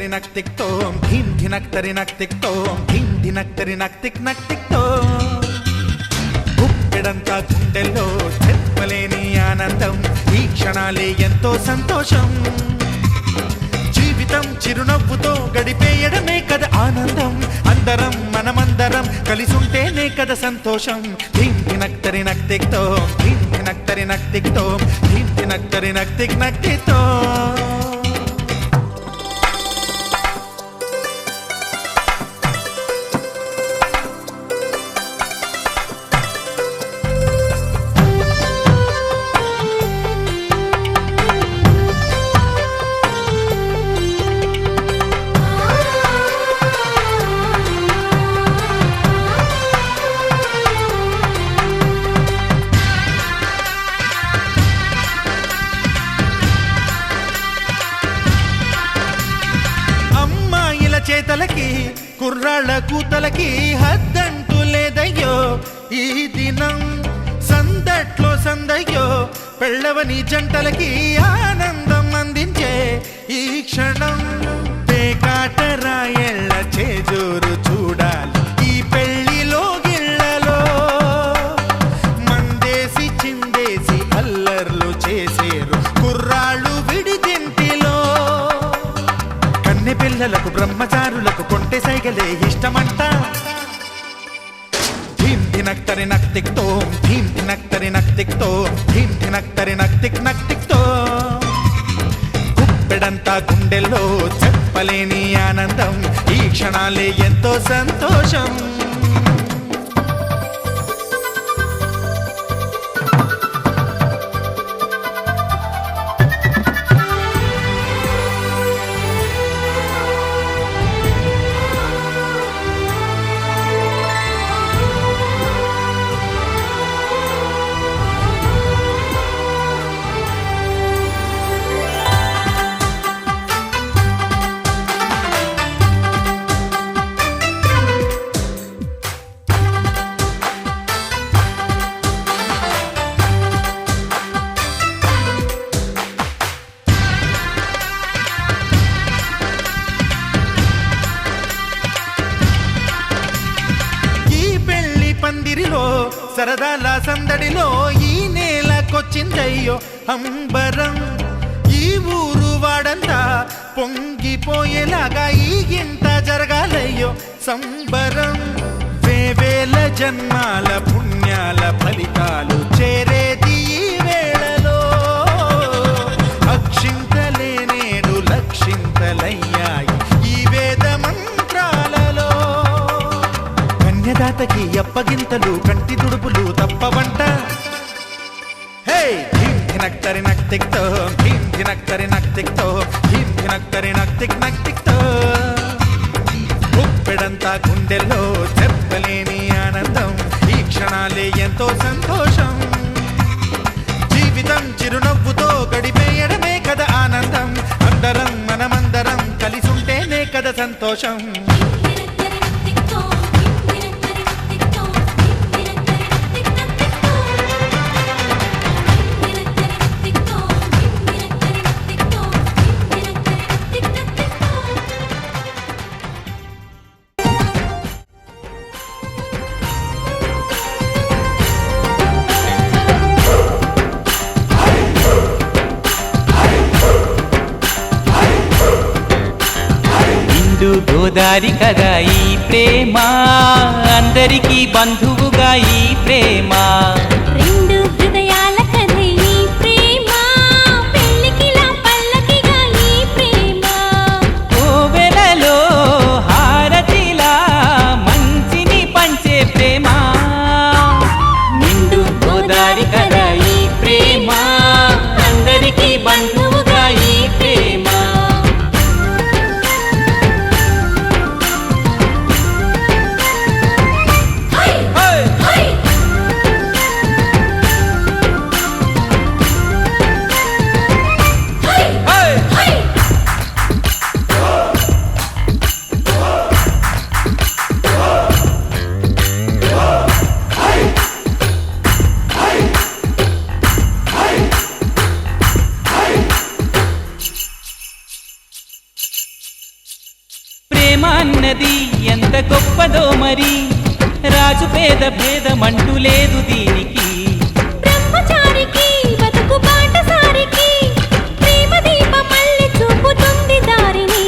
ధినక్ thick తోం theme ధినక్ thick తోం theme ధినక్ thick తోం గుప్పెడంతా గుండెల్లో చెప్పలేని ఆనందం ఈ క్షణాలే ఎంతో సంతోషం జీవితం చిరునవ్వుతో గడిపేయడమే కదా ఆనందం అందరం మనమందరం కలిసుంటేనే కదా సంతోషం ధీమ్ ధినక్ తిక్ తోం ధీమ్ ధినక్ తిక్ తోం ధీమ్ ధినక్ తిక్ తోం చేతలకి కుర్రాళ్ళ కూతలకి హద్దంటూ లేదయ్యో ఈ దినం సందట్లో సందయ్యో పెళ్ళవని జంటలకి ఆనందం అందించే ఈ క్షణం పేకాటరాయళ్ళ చేజోరు చూడాలి ఈ పెళ్లిలో గిళ్ళలో మందేసి చిందేసి అల్లర్లు చేసేరు కుర్రాళ్ళు విడిదింటిలో కన్నె పిల్లలకు బ్రహ్మచారులకు కొంటె సైగలే ఇష్టమంట ధీమ్ ధినక్ తిక్ తోం ధీమ్ ధినక్ తిక్ తోం ధీమ్ ధినక్ తిక్ తోం గుప్పెడంతా గుండెల్లో చెప్పలేని ఆనందం ఈ క్షణాలే ఎంతో సంతోషం పందిరిలో సరదాల సందడిలో ఈ నేలకొచ్చిందయ్యో అంబరం ఈ ఊరు వాడంతా పొంగిపోయేలాగా ఈ గింత జరగాలయ్యో సంబరం వేవేల జన్మాల పుణ్యాల ఫలితాలు మాటకి అప్పగింతలు కంటి దుడుపులు తప్పవంట. హే ధీం ధినక్తరి నక్తిక్తో ధీం ధినక్తరి నక్తిక్తో ధీం ధినక్తరి నక్తిక్ నక్తిక్తో గుప్పెడంతా గుండెల్లో చెప్పలేని ఆనందం, ఈ క్షణాలే ఎంతో సంతోషం. జీవితం చిరునవ్వుతో గడిపేయడమే కదా ఆనందం, అందరం మనమందరం కలిసుంటేనే కదా సంతోషం. గోదారి కదా ఈ ప్రేమ, అందరికీ బంధువుగా ఈ ప్రేమ. రెండు హృదయాల కథ ఈ ప్రేమ, పెళ్ళికిలా పల్లకిగా ఈ ప్రేమ. కోవెలలో హారతిలా మంచిని పంచే ప్రేమ. నిండు గోదారి కదా ఈ ప్రేమ, అందరికీ బంధువుగా ఈ ప్రేమ. ప్రేమ అన్నది ఎంత గొప్పదో మరి, రాజు పేద భేదమంటూ లేదు దీనికి. బ్రహ్మచారికి బతుకు బాటసారికి, ప్రేమ దీపం మళ్ళీ చూపుతుంది దారిని.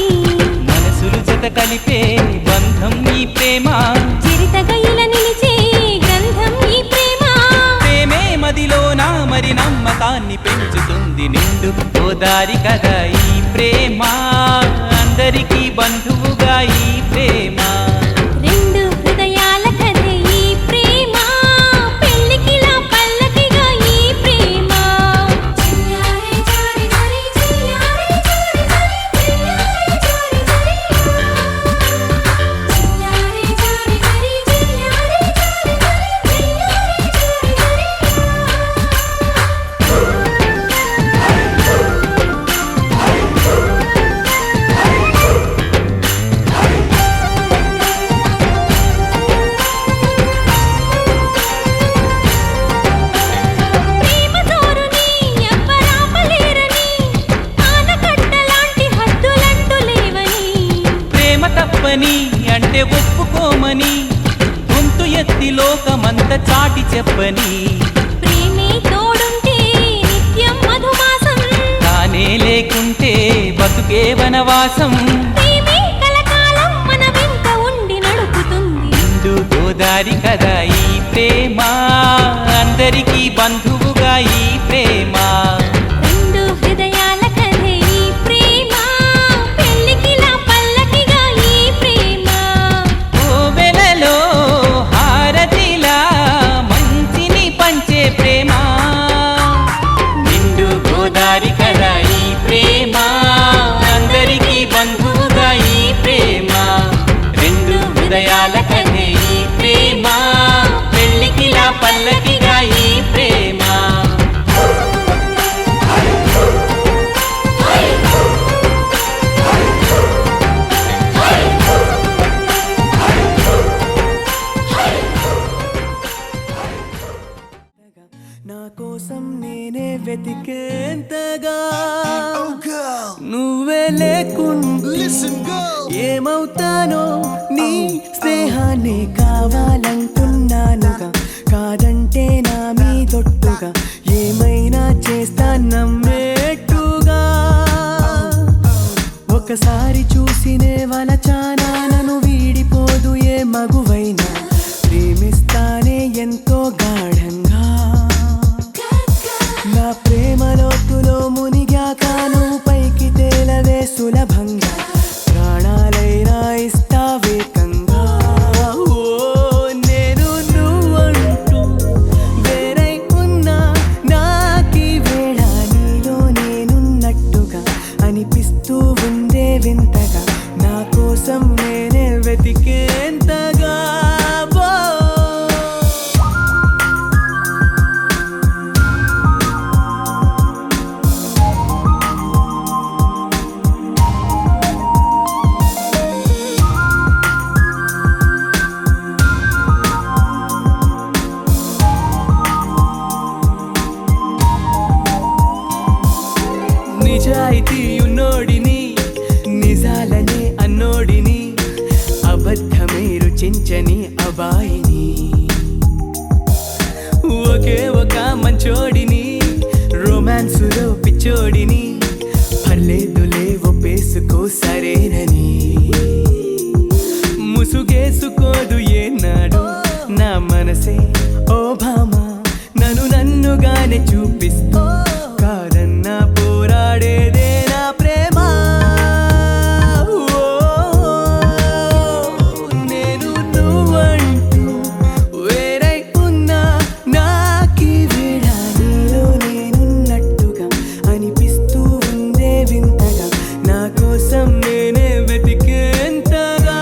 మనసులు జత కలిపే బంధం ఈ ప్రేమ, చిరితగైల నిలిచే గంధం ఈ ప్రేమ. ప్రేమే మదిలోన మరి నమ్మకాన్ని పెంచుతుంది. నిండు గోదారి కదా ఈ ప్రేమ, అందరికీ బంధువుగా ఈ ప్రేమ. రెండు హృదయాల కథ ఈ ప్రేమ, పెళ్ళికిలా పల్లకిగా ఈ ప్రేమ. చిన్నారి జారి జారి చిన్నారి జారి జారి చిన్నారి జారి జారి చిన్నారి జారి జారి చిన్నారి జారి ప్రేమ జోరుని ఎవ్వరాపలేరని, ఆనకట్టలాంటి హద్దులంటూ లేవని. ప్రేమ తప్పని అంటే ఒప్పుకోమని, గొంతు ఎత్తి లోకమంత చాటి చెప్పని. ప్రేమే తోడుంటే నిత్యం మధుమాసం, తానే లేకుంటే బతుకే వనవాసం. ప్రేమే కలకాలం మన వెంట ఉండి నడుపుతుంది. నిండు గోదారి కదా ఈ ప్రేమ, అందరికీ బంధువుగా ఈ ప్రేమ. రెండు హృదయాల కథ ఈ ప్రేమ, పెళ్ళికిలా పల్లకిగా ఈ ప్రేమ. కోవెలలో హారతిలా మంచిని పంచే ప్రేమ. నిండు గోదారి కదా ఈ ప్రేమ, అందరికీ బంధువుగా ఈ ప్రేమ. రెండు హృదయాల కథ ఈ ప్రేమ, పెళ్ళికిలా పల్లకిగా ఈ ప్రేమ. నా కోసం నేనే వెతికేంతగా, నువ్వే లేకుండా ఏమవుతానో, నీ స్నేహాన్ని కావాలంటున్నానుగా. కాదంటే నా మీదొట్టుగా ఏమైనా చేస్తా నమ్మేట్టుగా. ఒకసారి చూసినే వలచానా, నన్ను వీడిపోదు ఏ మగువైనా. ప్రేమిస్తానే ఎంతో గాఢంగా, నా ప్రేమ లోతులో మునిగాక నువ్వు పైకి తేలవే సులభంగా. ప్రాణాలైనా ఇస్తావేకంగా. ఓ నే మనసులో పిచ్చోడిని పర్లేదులే ఒప్పేసుకో సరేనని ముసుగేసుకోదు ఏనాడు నా మనసే ఓ భామా నన్నుగానే చూపిస్తూ కాదన్నా పోరాడేదే నా ప్రేమ నేను నువ్వంటూ వేరై ఉన్నా నాకి వేళ నీలో నేనున్నట్టుగా అనిపిస్తూ ఉందే వింతగా నా కోసం నేనే వెతికేంతగా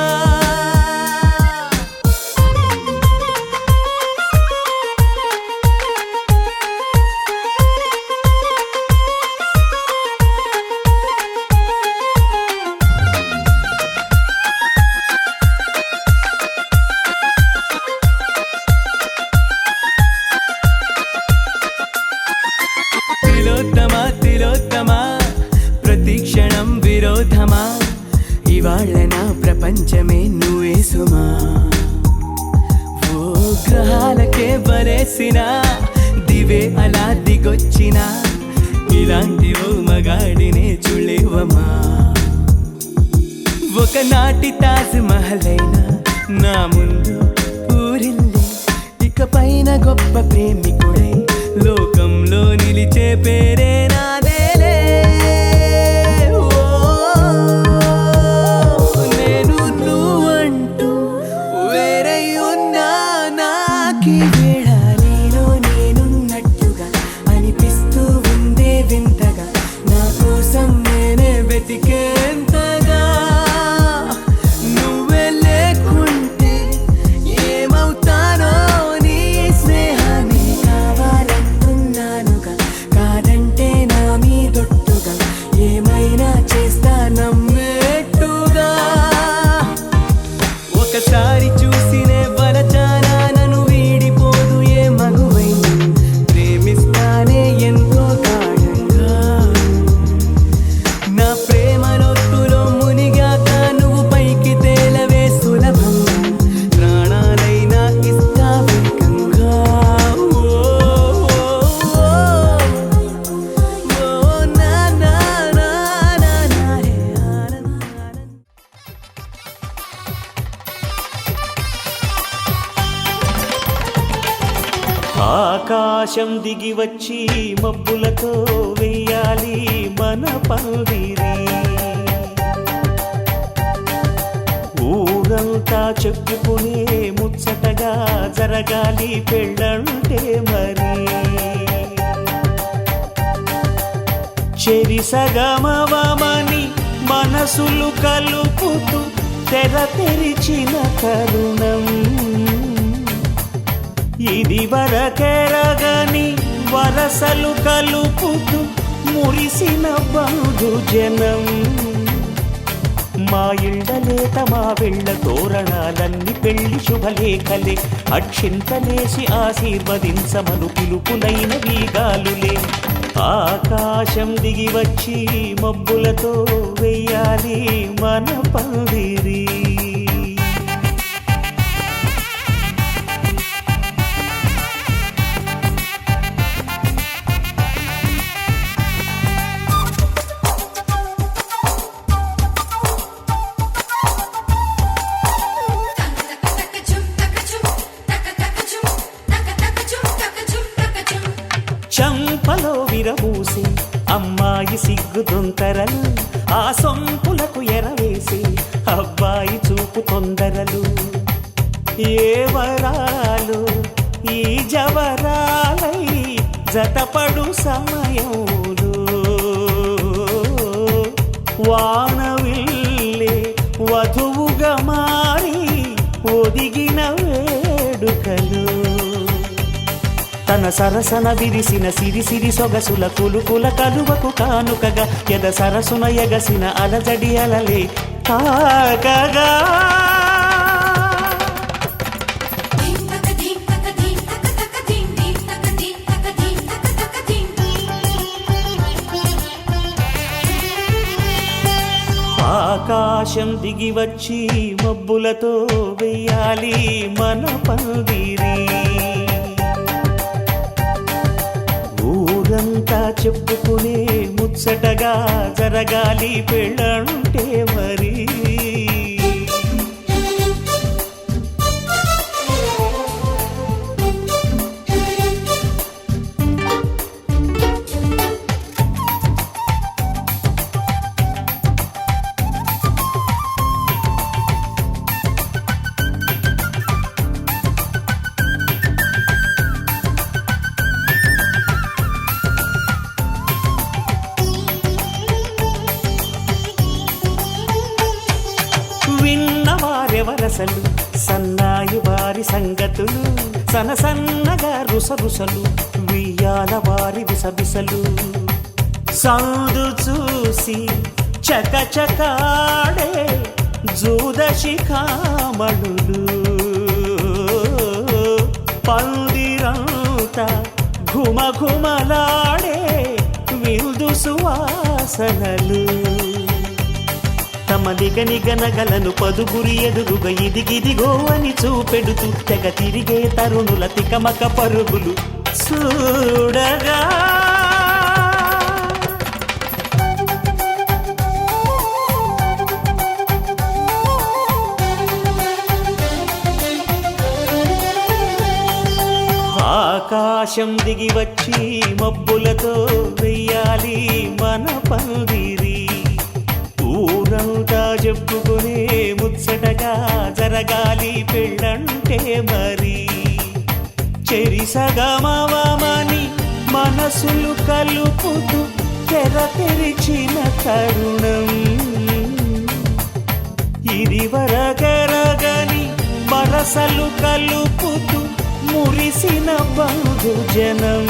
తిలోత్తమా ప్రతి క్షణం విరోధమా ఇవాళ్ళ నా ప్రపంచమే నువ్వే సుమా ఓ గ్రహాలకే బలేసిన దివే అలా దిగొచ్చిన ఇలాంటి ఓ మగాడినే చూడలేవమ్మా ఒకనాటి తాజ్ మహల్ అయినా నా ముందు ఊరిల్లే ఇక పైన గొప్ప ప్రేమికుడై లోకంలో నిలిచే పేరే నాదేలే నేను నువ్వంటూ వేరై ఉన్నా నాకి వేళ నీలో నేనున్నట్టుగా అనిపిస్తూ ఉందే వింతగా నా కోసం నేనే వెతికేంతగా నువ్వే లేకుంటే ఏమవుతానో నీ స్నేహాన్ని కావాలంటున్నానుగా కాదంటే నా మీదొట్టుగా ఏమైనా చేస్తా నమ్మేట్టుగా ఒకసారి చూసినే వలచానా నన్ను వీడిపోదు ఏ మగువైనా ప్రేమిస్తానే ఎంతో గాఢంగా నా ప్రేమ లోతులో మునిగాక నువ్వు పైకి తేలవే సులభంగా ప్రాణాలైనా ఇస్తా వేగంగా నా నా నా నా నా రే ఆనంద్ ఆకాశం దిగి వచ్చి మబ్బులతో వెయ్యాలి మన పందిరి ఊరంతా చెప్పుకునే ముచ్చటగా జరగాలి పెళ్ళంటే మరి చెరిసగమవమని మనసులు కలుపుతూ తెర తెరిచిన తరుణం ఇది వరకెరగని వరసలు కలుపుతూ మురిసిన బంధుజనం మా ఇళ్ళలేత మా వెళ్ళ తోరణాలన్నీ పెళ్లి శుభలేఖలే అక్షింతలేసి ఆశీర్వదించమను పిలుపులైన వీగాలులే ఆకాశం దిగి వచ్చి మబ్బులతో వెయ్యాలి మన పందిరి చంపలో విరబూసి అమ్మాయి సిగ్గుదొంతరలు ఆ సొంపులకు ఎరవేసి అబ్బాయి చూపు తొందరలు ఏ వరాలు ఈ జవరాలై జతపడు సమయంలో వానవిల్లే వధువుగా మారి ఒదిగిన వేడుకలు తన సరసన విరిసిన సిరిసిరి సొగసుల కులుకుల కలువకు కానుకగా ఎద సరసున ఎగసిన అలజడి అలలే కాకగా ఆకాశం దిగి వచ్చి మబ్బులతో వెయ్యాలి మన పందిరి ఊరంతా చెప్పుకు జరగాలి పెళ్ళంటే మరి. విన్నవారెవరసలు సన్నాయి వారి సంగతులు, సనసన్నగా రుసరుసలు వియ్యాల వారి విసవిసలు. సందు చూసి చకచకాడే జూదశిఖామణులు, పందిరంతా ఘుమఘుమలాడే విందు సువాసనలు. తమ నిగనిగనగలను పదుగురి ఎదురుగా ఇదిగిదిగో అని చూపెడుతూ తెగ తిరిగే తరుణుల తికమక పరుగులు చూడగా. ఆకాశం దిగి వచ్చి మబ్బులతో వెయ్యాలి మన పందిరి. ఊరంతా చెప్పుకునే ముచ్చటగా జరగాలి పెళ్ళంటే మరి. చెరిసగమవమని మనసులు కలుపుతూ తెర తెరిచిన తరుణం, ఇది వరగరగని వరసలు కలుపుతూ మురిసిన బంధుజనం.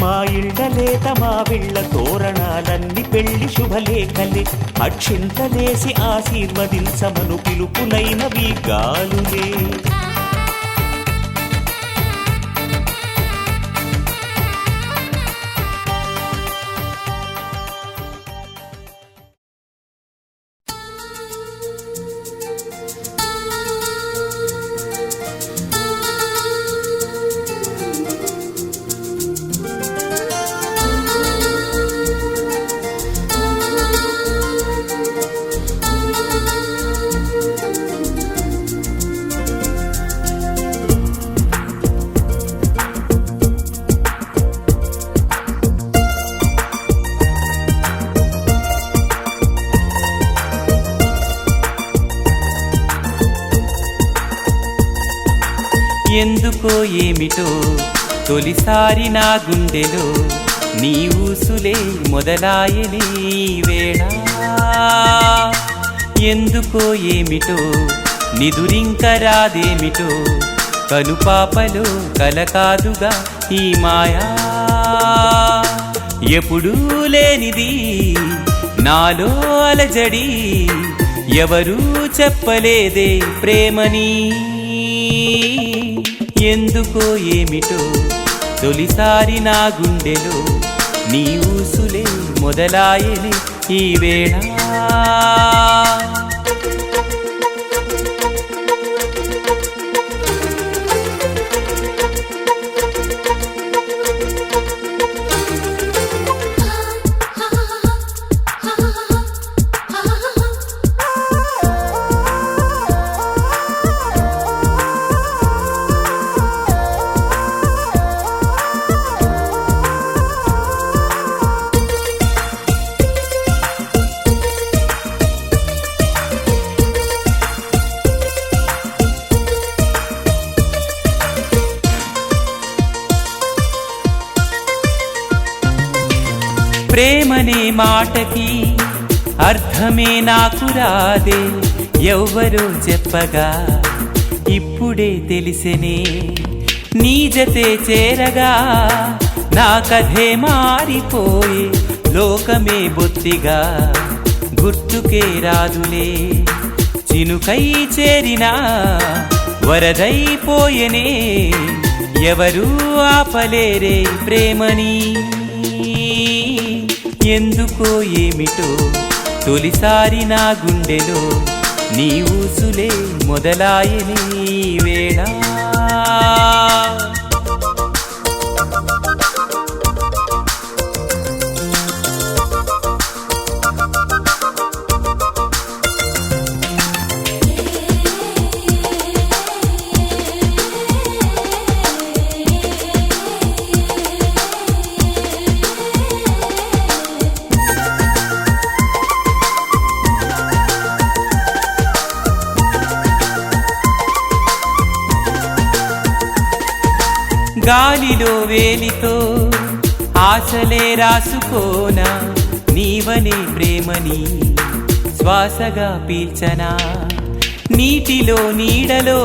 మా ఇళ్ళలేత మా విళ్ళ తోరణాలన్నీ పెళ్లి శుభలేఖలే, అక్షింతలేసి ఆశీర్వదించమను పిలుపులైనవి గాలులే. ఎందుకో ఏమిటో తొలిసారి నా గుండెలో నీ ఊసులే మొదలాయని వేళ. ఎందుకో ఏమిటో నిదురింక రాదేమిటో కనుపాపలో కలకాదుగా ఈ మాయా. ఎప్పుడూ లేనిది నాలో అలజడి, ఎవరూ చెప్పలేదే ప్రేమని. ఎందుకో ఏమిటో తొలిసారి నా గుండెలో నీ ఊసులే మొదలాయని ఈ వేళ. ప్రేమనే మాటకి అర్థమే నాకు రాదే, ఎవ్వరో చెప్పగా ఇప్పుడే తెలిసెనే. నీ జతే చేరగా నా కథే మారిపోయే, లోకమే బొత్తిగా గుర్తుకే రాదులే. చినుకై చేరినా వరదైపోయెనే, ఎవరూ ఆపలేరే ప్రేమని. ఎందుకో ఏమిటో తొలిసారి నా గుండెలో నీ ఊసులే మొదలాయని వేళ. గాలిలో వేలితో ఆశలే రాసుకోనా నీవనే ప్రేమని శ్వాసగా పీల్చనా నీటిలో నీడలో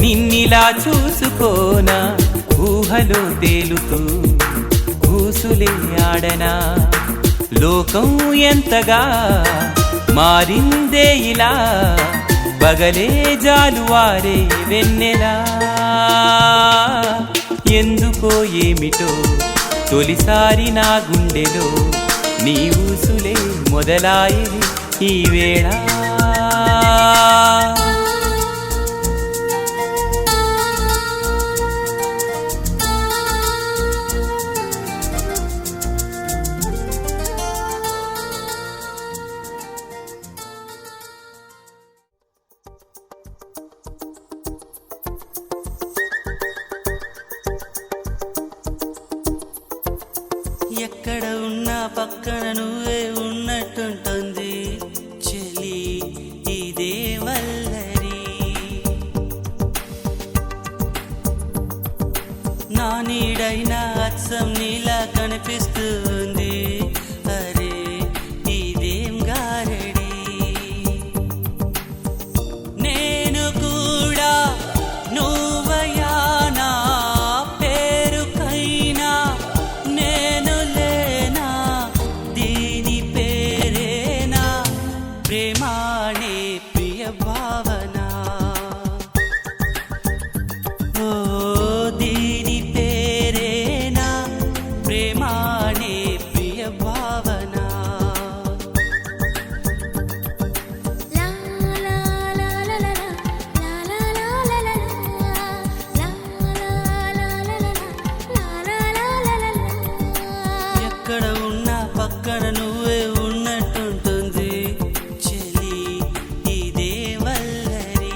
నిన్నిలా చూసుకోనా ఊహలో తేలుతూ ఊసులే ఆడనా లోకం ఎంతగా మారిందే ఇలా పగలే జాలువారే వెన్నెలా ఎందుకో ఏమిటో తొలిసారి నా గుండెలో నీ ఊసులే మొదలాయే ఈ వేళ ఎక్కడ ఉన్నా పక్కన నువ్వే ఉన్నట్టుంటుంది చెలి ఇదే వల్లరి నా నీడైనా అచ్చం నీలా కనిపిస్తుంది అరే ఇదేం గారడి నేను కూడా నువ్వయా నా పేరుకైనా నేను లేనా దీని పేరేనా ప్రేమానే ప్రియ భావన ఓ దీని పేరేనా ప్రేమానే ప్రియ భావన లా లా లా లా లా లా లా లా లా లా లా లా లా లా. ఎక్కడ ఉన్నా పక్కన నువ్వే ఉన్నట్టుంటుంది చెలి ఇదే వల్లరి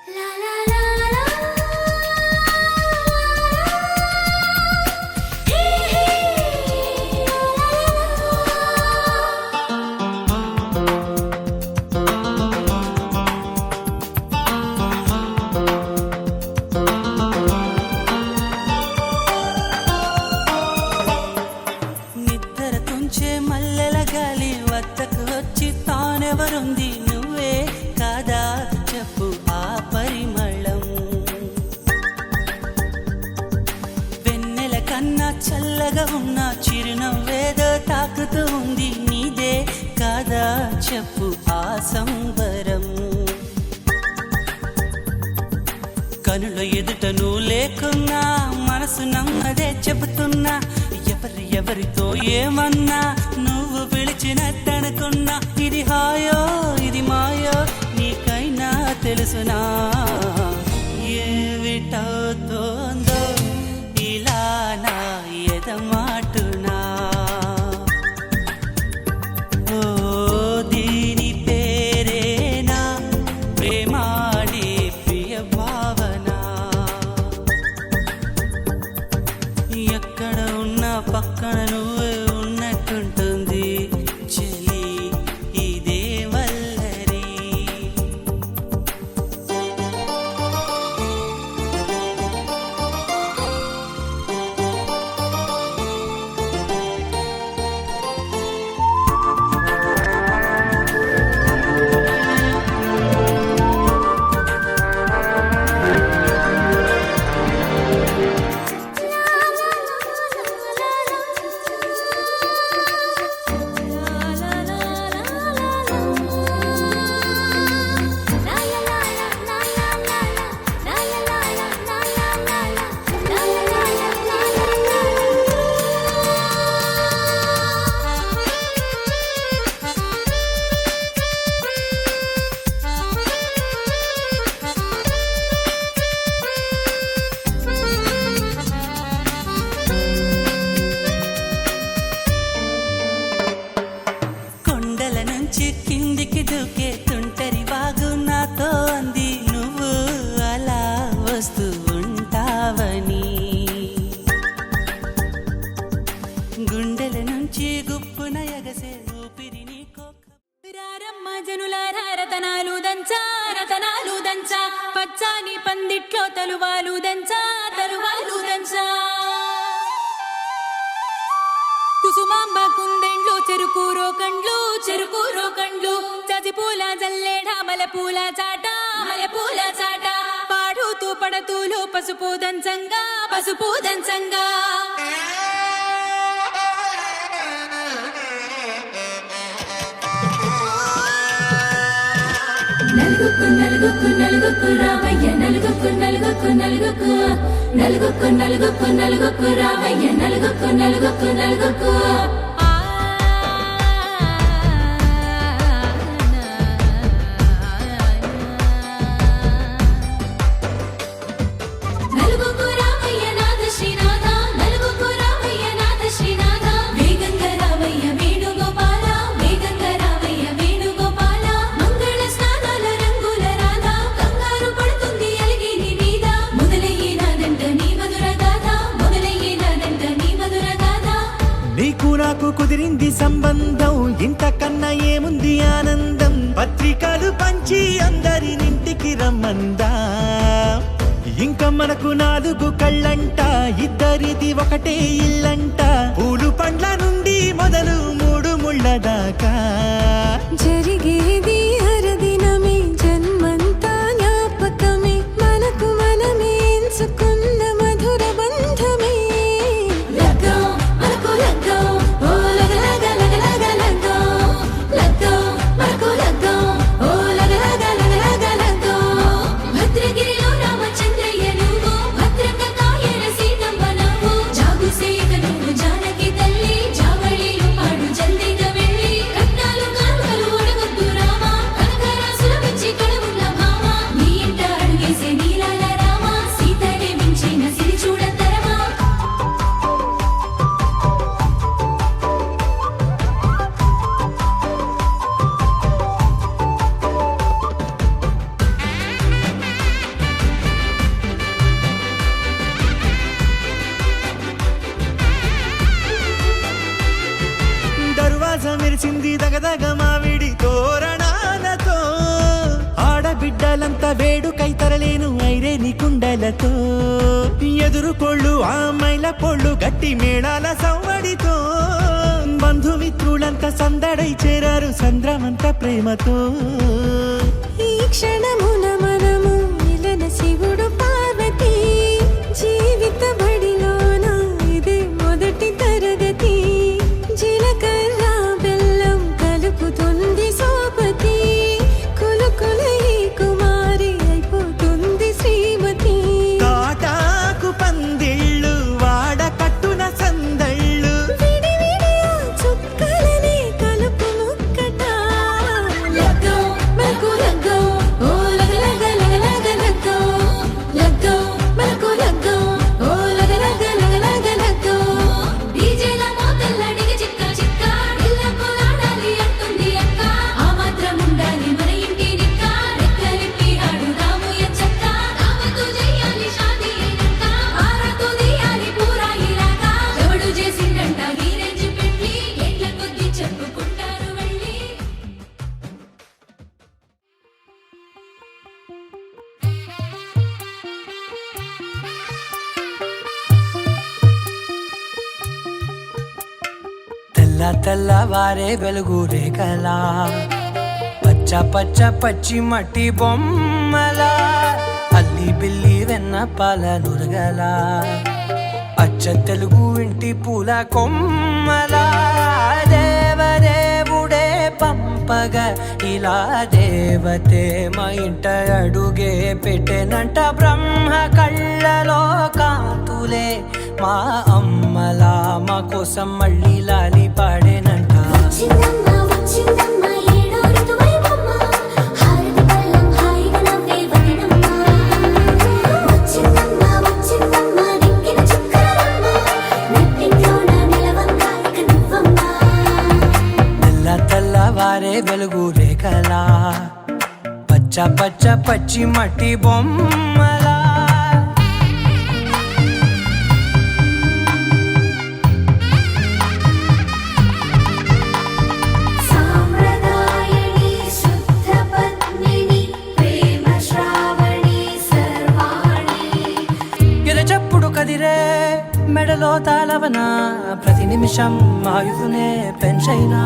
లా లా లా లా. హే హే. నిద్ర తుంచే మల్లెల గాలి వద్దకు వచ్చి తానెవరుంది నువ్వే కాదా చెప్పు ఆ పరిమళం వెన్నెల కన్నా చల్లగా ఉన్న చిరునవ్వేదో తాకుతూ ఉంది నీదే కాదా చెప్పు ఆ సంబరం కనుల ఎదుట నువ్వు లేకున్నా మనసు నమ్మదే చెబుతున్నా ఎవరితో ఏమన్నా నువ్వు పిలిచినట్టనుకున్నా ఇది హాయో ఇది మాయో నీకైనా తెలుసునా ఏమిటవుతోందో ఇలా నా ఎదమాటునా ఓ దీని పేరేనా ప్రేమాడే ప్రియ భావన ఎక్కడ ఉన్నా పక్కన నువ్వే ఉన్నట్టుంటుంది చెలి ఇదే వల్లరి కొండల నుంచి కిందికి దూకే తుంటరి వాగు నా దంచా రతనాలు దంచా పచ్చాని పందిట్లో తలువాలు దంచా తలువాలు దంచా కుసుమాంబ కుందెండ్లు చెరుకూరో కండ్లు చజిపూల జల్లేడ మలపూల చాట పాడుతూ పడతూలు పసుపు దంచంగా నలుగుకు రామయ్య నలుగుకు రామయ్య నలుగుకు నీకు నాకు కుదిరింది సంబంధం ఇంతకన్నా ఏముంది ఆనందం పత్రికలు పంచి అందరినింటికి రమ్మందా ఇంకా మనకు 4 కళ్ళంట ఇద్దరిది ఒకటే ఇల్లంట పూలు పండ్ల నుండి మొదలు 3 ముళ్ళ దాకా జరిగేది హరదినమే జన్మంతా జ్ఞాపకమే మనకు మనమే ఎంచుకున్న మధుర బంధమే లగ్గో మనకు లగ్గో ఓ లగలగ లగ్గో మనకు లగ్గో ఓ లగలగ లగ్గో భద్రగిరిలో రామచంద్రయ్య నువ్వు భద్రంగా కాయన సీతమ్మ నువ్వు జాగు సేక నువ్వు జానకి తల్లి జావళిలో పాడు జల్దిగా వెళ్ళి కట్నాలు కానుకలు ఒడగొద్దు రామా కనకరాసుల మించి కడవుల భామ నీ ఇంట అడుగేసే నీలాల రామ సీతనే మించిన సిరి చూడతరమా దర్వాజ మెరిసింది దగదగ మావిడి తోరణాలతో ఆడబిడ్డలంతా వేడుకై తరలేను ఐరేని కుండలతో ఎదురుకోళ్ళు ఆ మైల పొళ్ళు గట్టి మేళాల సవ్వడితో బంధుమిత్రులంతా సందడై చేరారు సంద్రమంత ప్రేమతో ఈ క్షణమున మనము మిలన శివుడు పార్వతి జీవిత బడిలోన ఇదే మొదటి తరగతి జీలకర్ర బెల్లం కలుపుతుంది సోపతి కులుకుల ఈ కుమారి అయిపోతుంది శ్రీమతి కాటాకు పందిళ్ళు వాడ కట్టున సందళ్ళు విడివిడియా చుక్కలనే కలుపు ముక్కట లగ్గో మనకు లగ్గో ఓ లగలగ లగ్గో మనకు లగ్గో ఓ లగలగ లగ్గో డీజేల మోతల్ల డిగి చిక్క ఇళ్ళకు లాడాలి అంటుంది అక్క ఆ మాత్రం ఉండాలి మన ఇంటి నిక్క రెక్కలిప్పి ఆడు రాము ఎంచక్క రామతో చెయ్యాలి షాదీ అయినక్క ఆరతో తీయాలి పూరాయిలాగా ఎవడు చేసిండంట గీరెంచి పెట్టి ఎట్ల కొద్ది చెప్పుకుంటారు వెళ్ళి తెల్లవారే వెలుగు రేఖలా పచ్చ పచ్చ పచ్చి మట్టి బొమ్మలా అల్లి బిల్లి వెన్న పాల నురగలా అచ్చ తెలుగు ఇంటి పూల కొమ్మలా దేవదేవుడే పంపగా ఇలా దేవతే మా ఇంట అడుగే పెట్టెనంట బ్రహ్మ కళ్ళలో కాంతులే మా అమ్మలా మా కోసం మళ్ళీ లాలి పాడేనంట వచ్చిందమ్మ ఏడో ఋతువైవమ్మ హారతి పళ్ళం హాయిగా నవ్వే వదినమ్మ వచ్చిందమ్మ దిక్కిన చుక్కలమ్మ నెట్టింట్లోన నిలవంగా ఇక నువ్వమ్మ తెల్లవారే వెలుగు రేఖలా పచ్చ పచ్చ పచ్చి మట్టి బొమ్మలా సాంప్రదాయని శుద్ధ పద్మిని నవనా ప్రతి నిమిషం ఆయుధునే పెంచైనా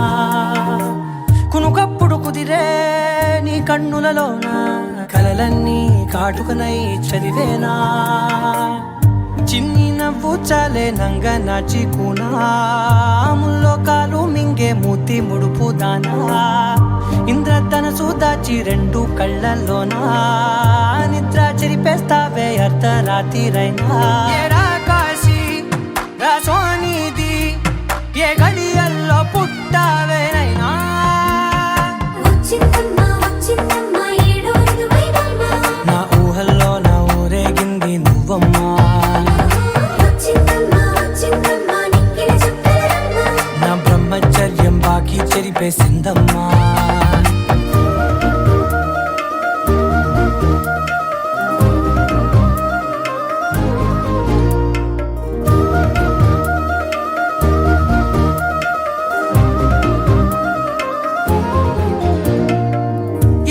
కునుకప్పుడు కుదిరే నీ కన్నులలోన కలలన్నీ కాటుకనై చదివేనా చిన్ని నవ్వు చాలే నంగ నాచి కూనాముల్లో కాలు మింగే మూతి ముడుపు దానా ఇంద్రధనసు దాచి రెండు కళ్ళల్లోనా నిద్ర చెరిపేస్తావే అర్ధరాత్రిరైనా ఏరా కాశీ రా సోనిది ఏ గడియల్లో పుట్టావేనైనా వచ్చిందమ్మా వచ్చిందమ్మా ఏడో ఇరువైనమ్మా నా ఊహల్లో నా ఊరేగింది నువ్వమ్మా వచ్చిందమ్మా వచ్చిందమ్మా నిక్కిన చుక్కలమ్మా నా బ్రహ్మచర్యం బాకీ చెరిపేసిందమ్మా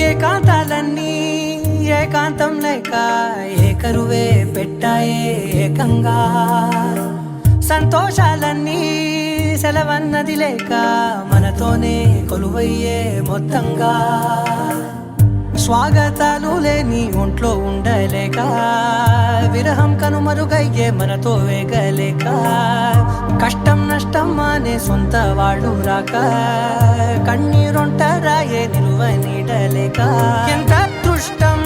ఏకాంతాలన్నీ ఏకాంతం లేక ఏకరువే పెట్టాయే ఏకంగా సంతోషాలన్నీ సెలవన్నది లేక మనతోనే కొలువయ్యే మొత్తంగా స్వాగతాలు లేని ఒంట్లో ఉండలేక విరహం కనుమరుగయ్యే మనతో వేగలేక కష్టం నష్టం అనే సొంత వాళ్ళు రాక కన్నీరొంటరాయే నిలువ నీడలేక ఎంత అదృష్టం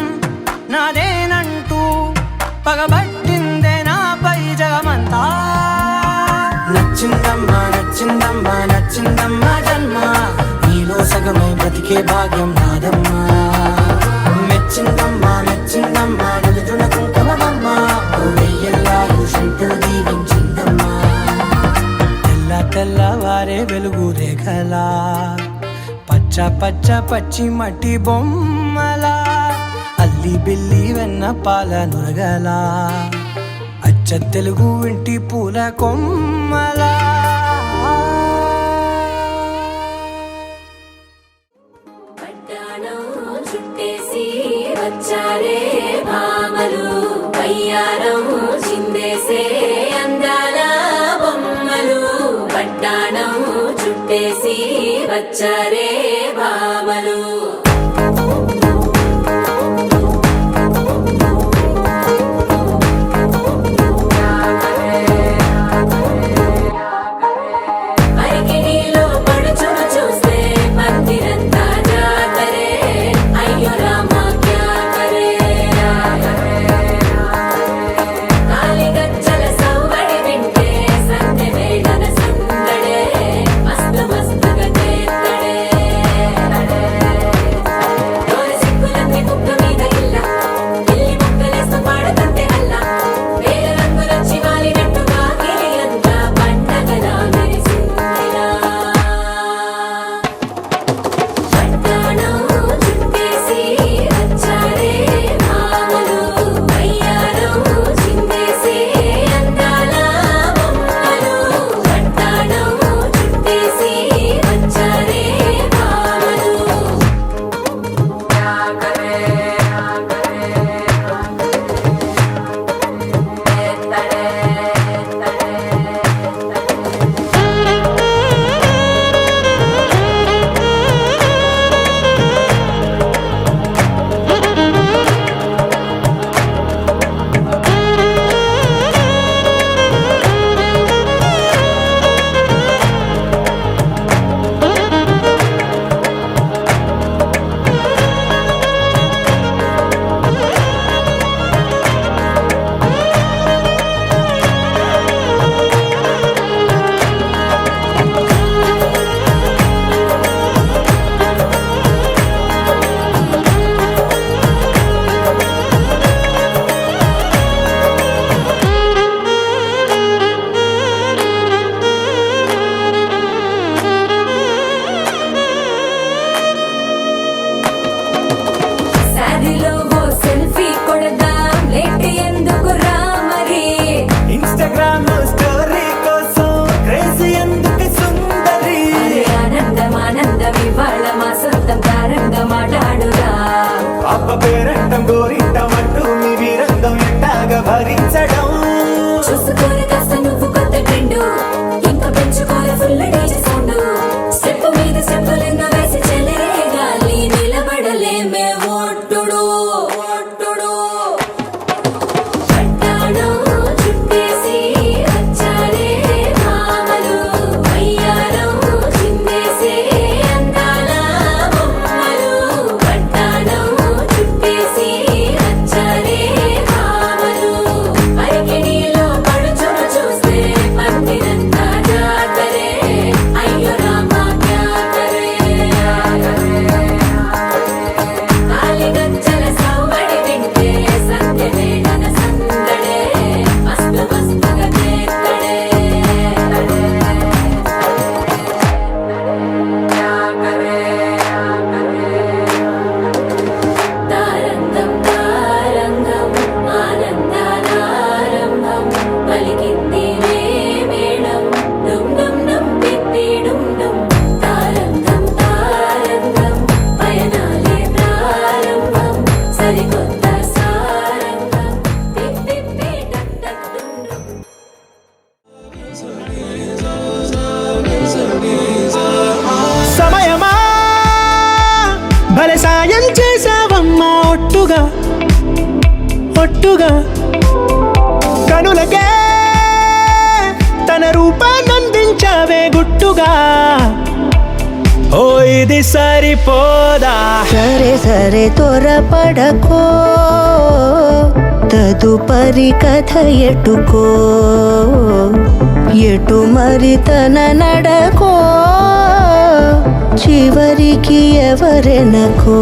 నాదేనంటూ పగబట్టిందే నాపై జగమంతా నచ్చిందమ్మా నచ్చిందమ్మా నచ్చిందమ్మా జన్మ నీలో సగమై బ్రతికే భాగ్యం నాదమ్మా మెచ్చిందమ్మా మెచ్చిందమ్మా నిలుతున్న కుంకుమమ్మా వెయ్యల్లాలు శంకరు దీవించిందమ్మా తెల్ల తెల్లవారే వెలుగు రేఖలా పచ్చ పచ్చ పచ్చి మట్టి బొమ్మలా అల్లి బిల్లి వెన్న పాల నురగలా అచ్చ తెలుగు ఇంటి పూల కొమ్మలా పట్టాణం చుట్టేసి వచ్చారే భామలు వయ్యారం చిందేసే అందాల బొమ్మలు పట్టాణం చుట్టేసి వచ్చారే భామలు అరికిణీలో పడుచును చూస్తే మందిరంతా జాతరే అయ్యో రామా క్యా కరే కాలిగజ్జల సవ్వడి వింటే సంధ్య వేళన సందడే మస్తు మస్తుగా చేత్తడే డోలు సిక్కులన్నీ కుక్క మీద ఇల్ల పిల్లి ముక్కలేస్తూ పాడుతంటే అల్ల వేల రంగులొచ్చి వాలినట్టుగా గిలియంతా పండగలా మెరిసిందిలా పట్టాణం చుట్టేసి వచ్చారే భామలు వయ్యారం చిందేసే అందాల బొమ్మలు పట్టాణం చుట్టేసి వచ్చారే భామలు సారిలో ఓ సెల్ఫీ కొడదాం లేట్ ఎందుకు రా మరి ఇన్స్టాగ్రామ్ స్టోరీ కోసం క్రేజీ ఎందుకు సుందరి అరే ఆనందం ఆనందం ఇవాళ మా సొంతం తారంగా మాట్లాడురా అప్ప పేరంటం గోరింటం అంటూ మీ వీరంగం ఎట్టాగా భరించడం చూసుకొని కాస్త నువ్వు కొత్త ట్రెండు భలే సాయం చేసావమ్మా ఒట్టుగా ఒట్టుగా కనులకే తన రూపాన్నందించావే గుట్టుగా ఓ ఇది సరిపోదా సరే సరే త్వరపడకో తదుపరి కథ ఎటుకో ఎటు మరి తన నడకో చివరికి ఎవరెనకో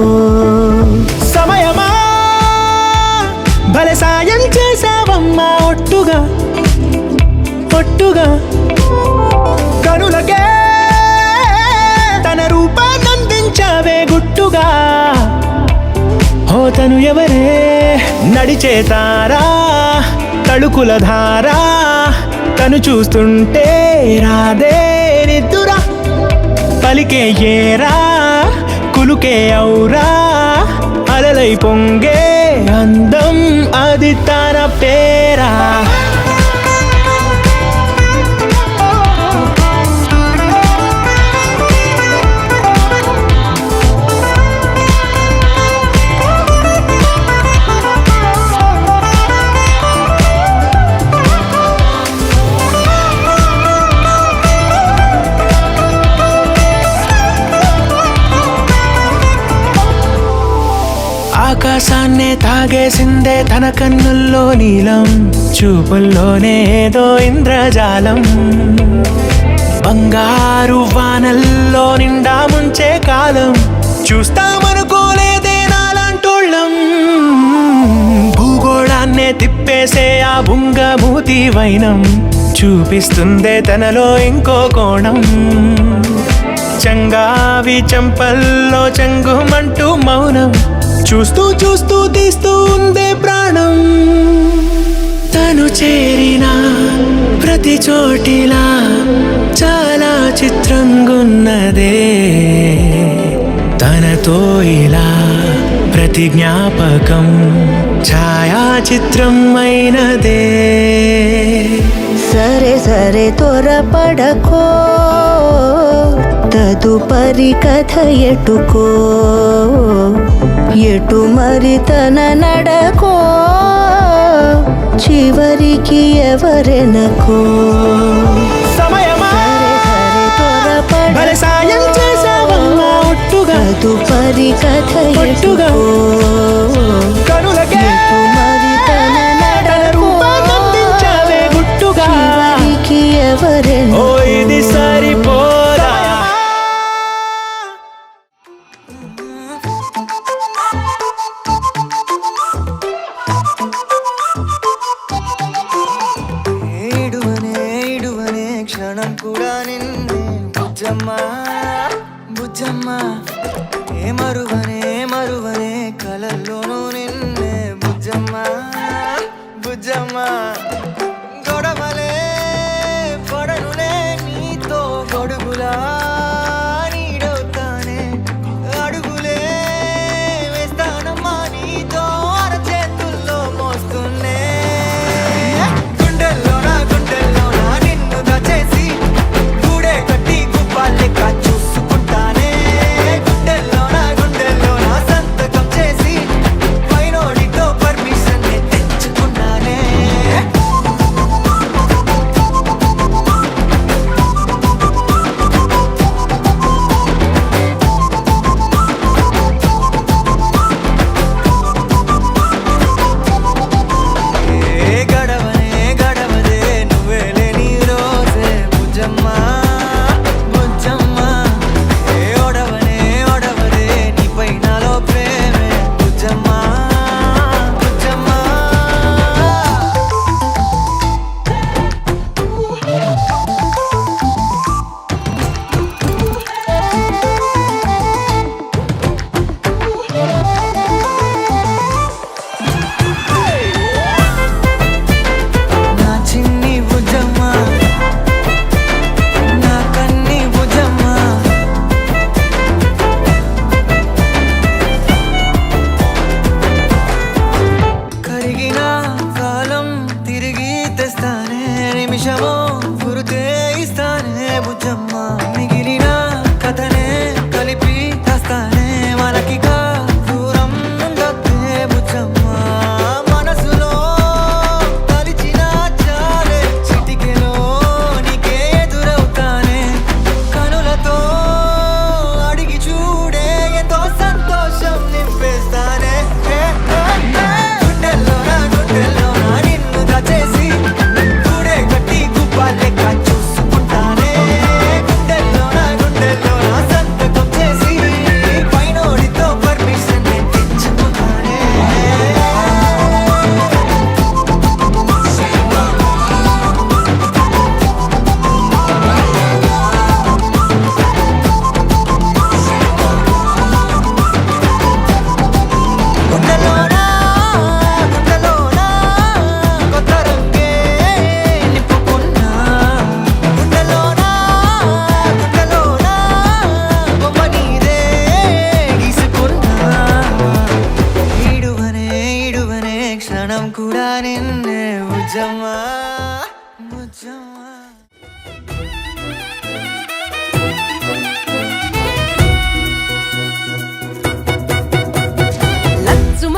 సమయమా భలే సాయం చేసావమ్మా ఒట్టుగా ఒట్టుగా కనులకే తన రూపాన్నందించావే గుట్టుగా ఓ తను ఎవరే నడిచే తారా తళుకుల ధారా తను చూస్తుంటే రాదే నిద్దురా పలికే ఏరా కులుకే ఔరా అలలై పొంగే అందం అది తన పేరా ఆకాశాన్నే తాగేసిందే తన కన్నుల్లో నీలం చూపుల్లోనే ఏదో ఇంద్రజాలం బంగారు వానల్లో నిండా ముంచే కాలం చూస్తామనుకోలేదే నాలాంటోళ్ళం భూగోళాన్నే తిప్పేసే ఆ బుంగమూతి వైనం చూపిస్తుందే తనలో ఇంకో కోణం చంగావి చంపల్లో చంగుమంటూ మౌనం చూస్తూ చూస్తూ తీస్తూ ఉందే ప్రాణం తను చేరిన ప్రతి చోటిలా చాలా చిత్రంగున్నదే తనతో ఇలా ప్రతి జ్ఞాపకం ఛాయాచిత్రం అయినదే సరే సరే త్వరపడకో తదుపరి కథ ఎటుకో ఎటు మరి తన నడకో చివరికి ఎవరెనకో సమయమా సరే సరే భలే సాయం చేసావమ్మా ఒట్టుగా తదుపరి కథ ఒట్టుగా కనులకే ఎటు మరి తన తన రూపాన్నందించావే గుట్టుగా చివరికి ఓ ఎవరెనకో ఇది సరిపోదా ఇడువనే క్షణం కూడా నిన్నే బుజ్జమ్మ బుజ్జమ్మ ఏ మరువనే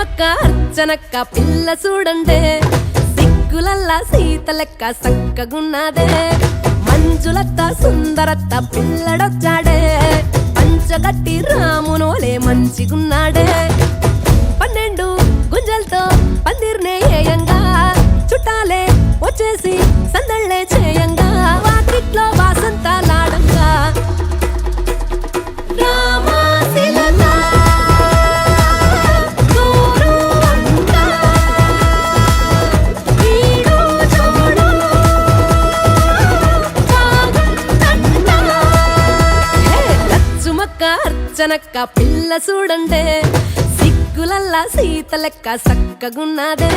లచ్చుమక్క అర్చనక్క పిల్ల చూడండే సిగ్గులల్లా సీత లెక్క సక్కగున్నదే మంజులత్త సుందరత్త పిల్లడొచ్చాడే పంచగట్టి రామునోలే మంచిగున్నాడే 12 గుంజలతో పందిర్నే ఏయంగా చుట్టాలే వచ్చేసి సందళ్ళే చేయంగా వాకిట్లో వాసంతాలాడంగా అర్చనక్క పిల్ల చూడండే సిగ్గులల్లా సీత లెక్క సక్కగున్నదే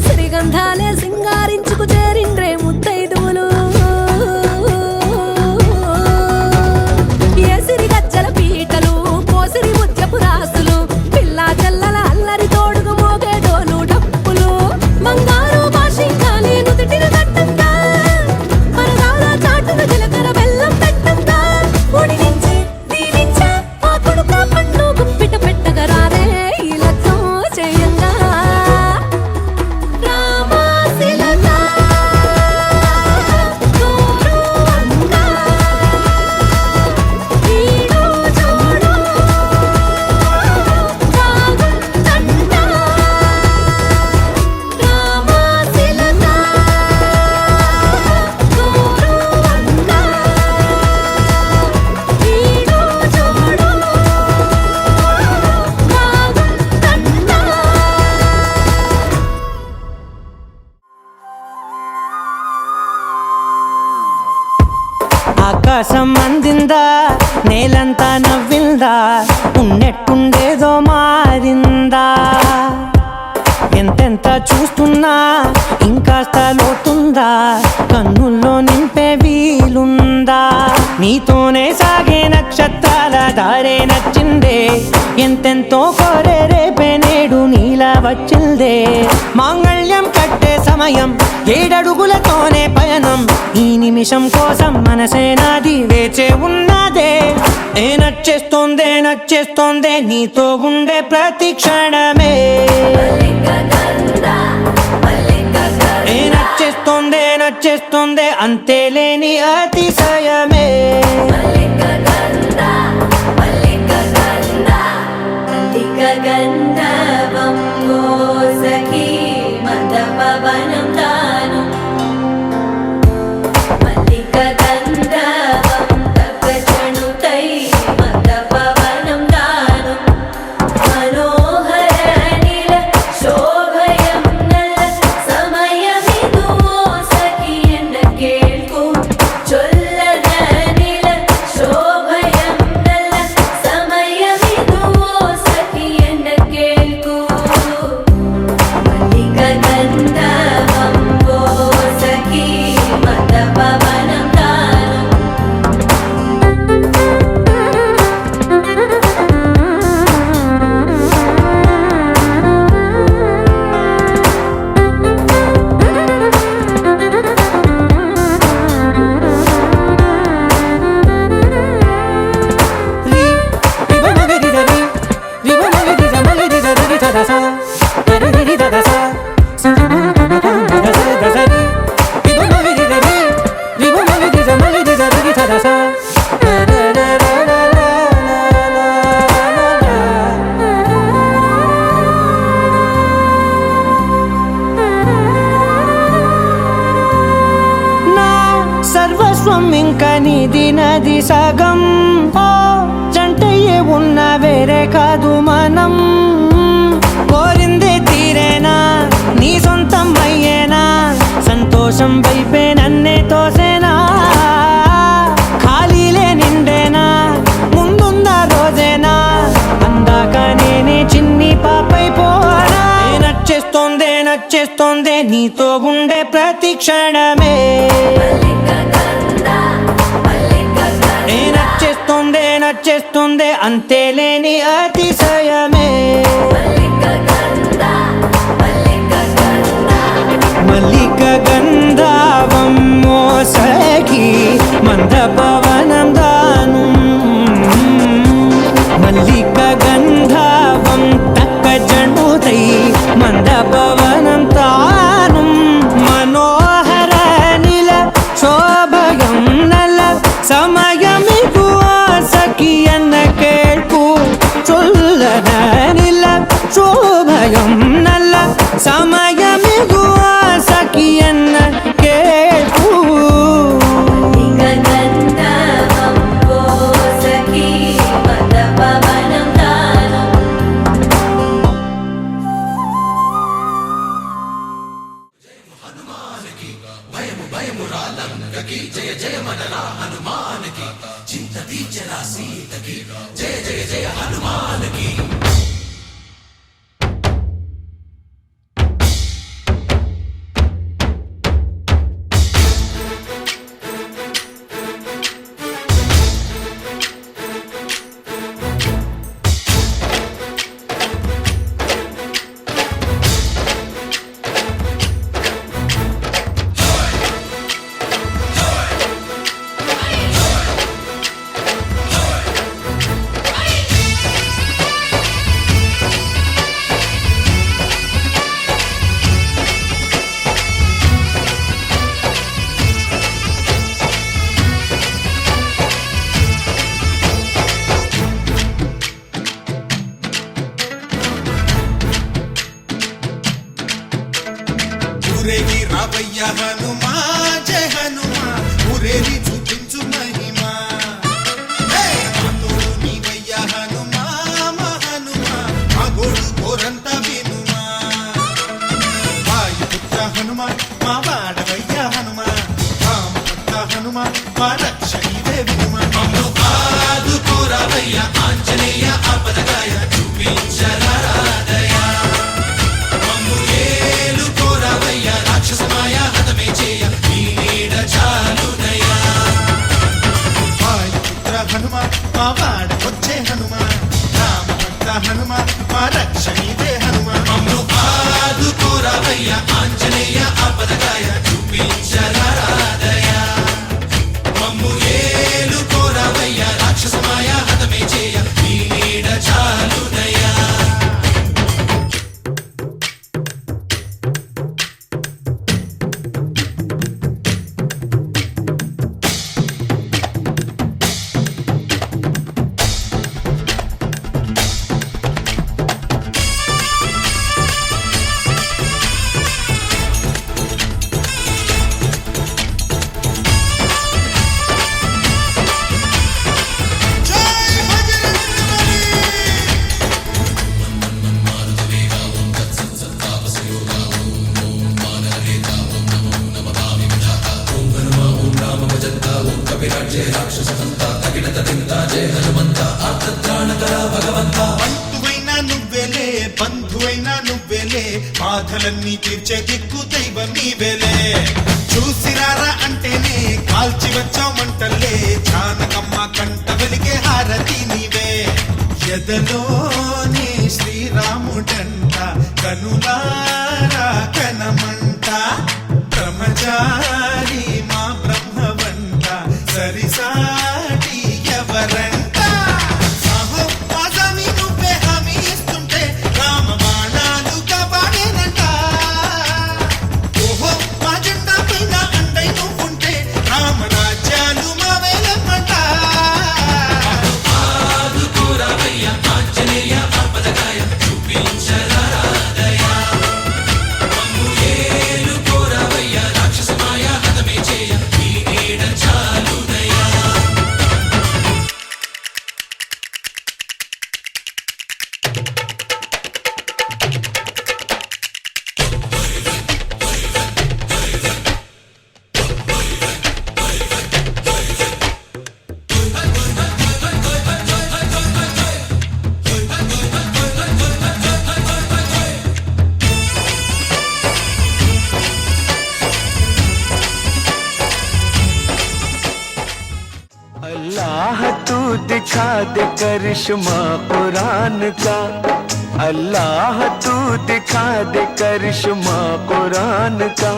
సిరిగంధాలే సింగారించుకు చేరిండ్రే ముత్తైదువులు ఏ సిరిగజ్జల పీటలు పోసిరి ముత్యపు రాసులు పిల్లా జల్లల అల్లరి తోడుగు మోగేడోలు డప్పులు బంగారు భాషించాలి నుదుటిన కట్టంగా పరదాల చాటున జీలకర్ర బెల్లం పెట్టంగా ఒడి నుంచి దీవించా ఆ కొడుక పండు గుప్పిట పెట్టగా రారే ఈ లక్ష్యం చేయంగా ఆకాశం అందిందా నేలంతా నవ్విందా ఉన్నట్టుండేదో మారిందా ఎంతెంత చూస్తున్నా ఇంకాస్త లోతుందా కన్నుల్లో నింపే వీలుందా నీతోనే సాగే నక్షత్రాల దారే నచ్చిందే ఎంతెంతో కోరే రేపే నేడు నీలా వచ్చిందే మాంగళ్యం కట్టే సమయం 7 అడుగులతోనే పయనం ఈ నిమిషం కోసం మనసే నాది వేచే ఉన్నదే నచ్చేస్తోందే నీతో ఉండే ప్రతి క్షణమే నచ్చేస్తోందే అంతేలేని అతిశయమే నది సగం జంటయ్యే ఉన్న వేరే కాదు మనం కోరిందే తీరేనా నీ సొంతం అయ్యేనా సంతోషం వైపే నన్నే తోసేనా ఖాళీలే నిండేనా ముందుందా రోజేనా అందాక నేనే చిన్ని పాపై పోనా నచ్చేస్తోందే నచ్చేస్తోందే నీతో ఉండే ప్రతి క్షణమే నచ్చేస్తోందే అంతేలేని అతిశయమే మల్లిక గంధావం మోసకి మంద పవనం దాను మల్లిక గంధావం తక్క జండుతై మంద పవనం తాను మనోహర నిల శోభయం నల సమయమిగు సఖియన్న కేൾకు చొల్లన నిల శోభయం నల్ల సమయమిగు సఖియన్న కేൾకు ఊరేగి రావయ్య హనుమా జయ హనుమా ఊరేగి చూపించు మహిమా తోడు నీవయ్య హనుమా మా హనుమా మా గోడు కోరంత వినుమా వాయుపుత్ర హనుమా మా వాడవయ్య హనుమా రామపుత్ర హనుమా మా రక్షణీవే వినుమా ఆదుకోరావయ్య ఆంజనేయ ఆపదగాయ చూపించరాదయ రాక్షసమాయ హతమే చేయ నీ నీడ చాలునయా వాయుపుత్ర హనుమ మా వాడ వచ్చే హనుమ రామభక్త హనుమ మా రక్షణీదే హనుమ మమ్ము ఆదుకోరావయ్య ఆంజనేయ ఆపదగాయ చూపించరాదయ మమ్ము ఏలుకోరావయ్య రాక్షసమాయ హతమే చేయ నీ నీడ చాలునయా బంధువైనా నువ్వేలే బంధువైనా నువ్వేలే బాధలన్నీ తీర్చే దిక్కు దైవం నీవేలే చూసిరారా అంటేనే కాల్చి వచ్చామంటలే జానకమ్మ కంట వెలిగే హారతి నీవే ఎదలోనే శ్రీరాముడంట కనులారా కనమంట బ్రహ్మచారి మా బ్రహ్మవంట సరిసాటి ఎవరంట రాక్షసమాయ दिखा दे करिश्मा कुरान का, अल्लाह तू दिखा दे करिश्मा कुरान का।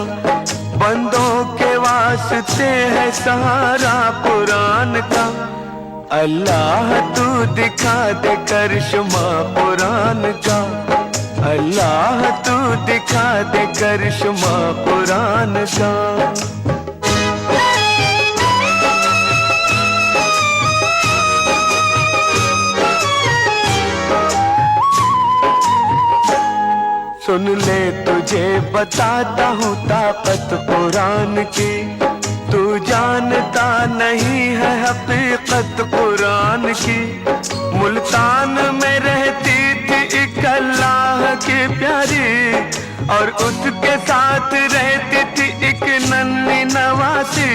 बंदों के वास्ते है सहारा कुरान का, अल्लाह तू दिखा दे करिश्मा कुरान का, अल्लाह तू दिखा दे करिश्मा कुरान का। सुन ले तुझे बताता हूँ ताकत कुरान की, तू जानता नहीं है हकीकत कुरान की। मुल्तान में रहती थी एक अल्लाह की प्यारी, और उसके साथ रहती थी एक नन्ही नवासी।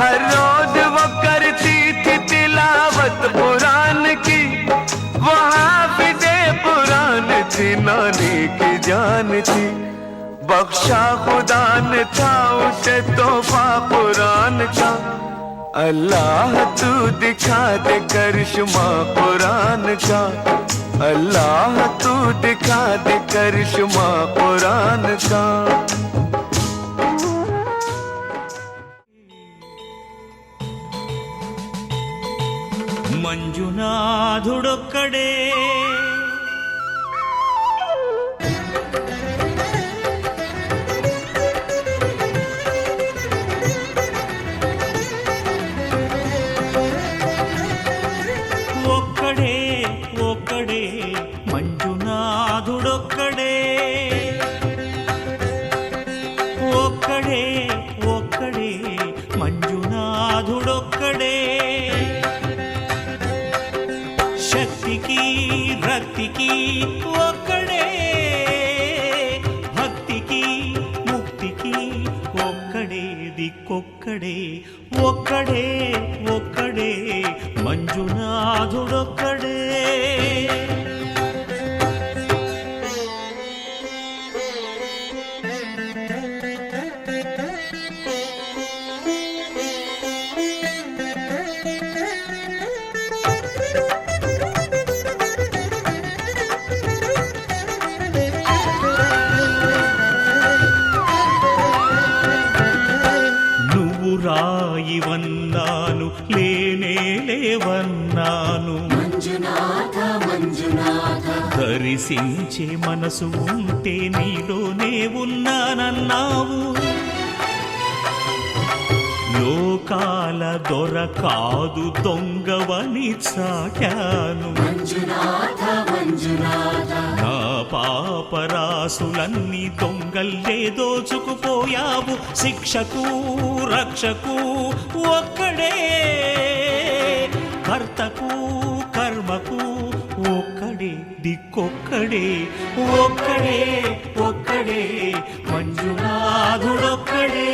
हर रोज वो करती थी तिलावत कुरान की, वो हाफिज़े कुरान थी, नानी की जान थी। बख्शा खुदा ने था उसे तोहफा कुरान का, अल्लाह तू दिखा दे करिश्मा कुरान का, अल्लाह तू दिखा दे करिश्मा कुरान का। మంజునాథుడొక్కడే ఒక్కడే ఒక్కడే మంజునాథుడొక్కడే, ఒక్కడే ఒక్కడే మంజునాథుడొక్కడే। శక్తికి రక్తికి ఒక్కడే, భక్తికి ముక్తికి ఒక్కడే దిక్కొక్కడే, ఒక్కడే ఒక్కడే మంజునాథుడొక్కడే। రాయివన్నాను లేనే లేవన్నాను, దరిసించే మనసు ఉంటే నీలోనే ఉన్నానన్నావు। లోకాల దొర కాదు దొంగవని చాటాను, నా పాపరాసులన్నీ దొంగల్లే దోచుకుపోయావు। శిక్షకు రక్షకు ఒక్కడే, కర్తకు కర్మకు ఒక్కడే దిక్కొక్కడే, ఒక్కడే ఒక్కడే మంజునాథుడొక్కడే।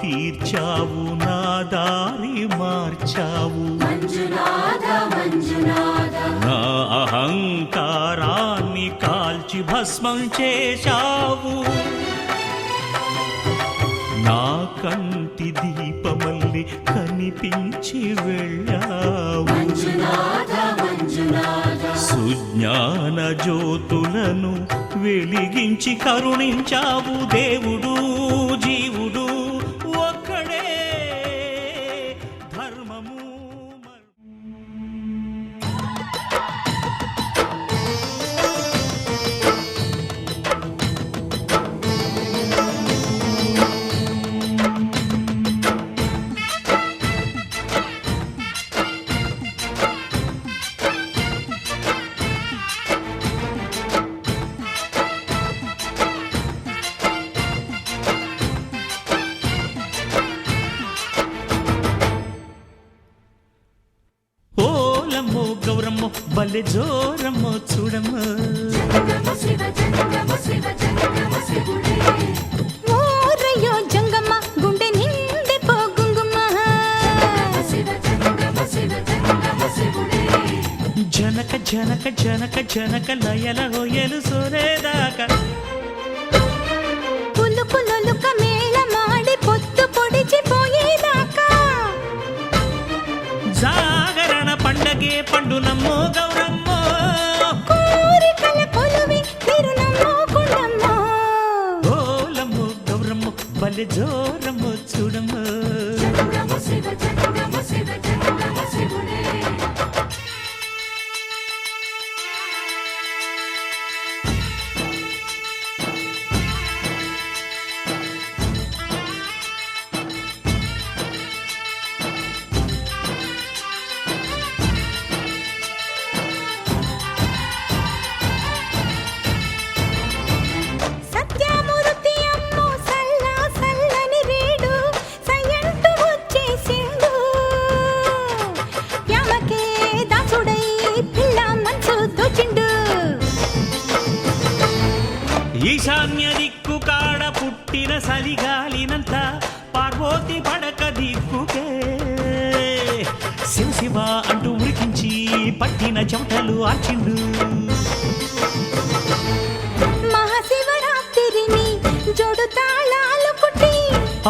తీర్చావు నా దారి మార్చావు, నా అహంకారాన్ని కాల్చి భస్మం చేశావు। నా కంటి దీపమల్లి కనిపించి వెళ్ళావు, సుజ్ఞాన జ్యోతులను వెలిగించి కరుణించావు। దేవుడు జీవుడు ఒక్కడే, ధర్మము గౌరమ్మ బల్లె జోరమ్మ చూడమ్మ ఓరయ్యో జంగమ్మ గుండె నిండి పోగుంగుమ్మ జనక జనక జనక జనక లయల హోయలు సోరేదాకా పులుకు లొలుక మేళ మాడి పొత్తు పొడిచిపోయేదాకా జాగరణ పండగే పండు నమ్మో గౌరమ్మ కోరికల కొలువి తిరునమ్మో కొండమ్మ ఓలమ్మ గౌరమ్మ బల్లె జోరమ్మ చూడమ్మ సత్యమూర్తి అమ్మో సల్లా సల్లని రేడు సయ్యంటూ వచ్చేసిండు ప్యామకే దాసుడై పిల్ల మనసు దోచిండు ఈశాన్య దిక్కు కాడ పుట్టిన సలిగాలినంత పార్వతి పడక దిక్కుకే శివ శివ అంటూ ఉరికించి పట్టిన చెమటలు ఆచిండు మహాశివరాత్రిని జోడు తాళాలు కుట్టి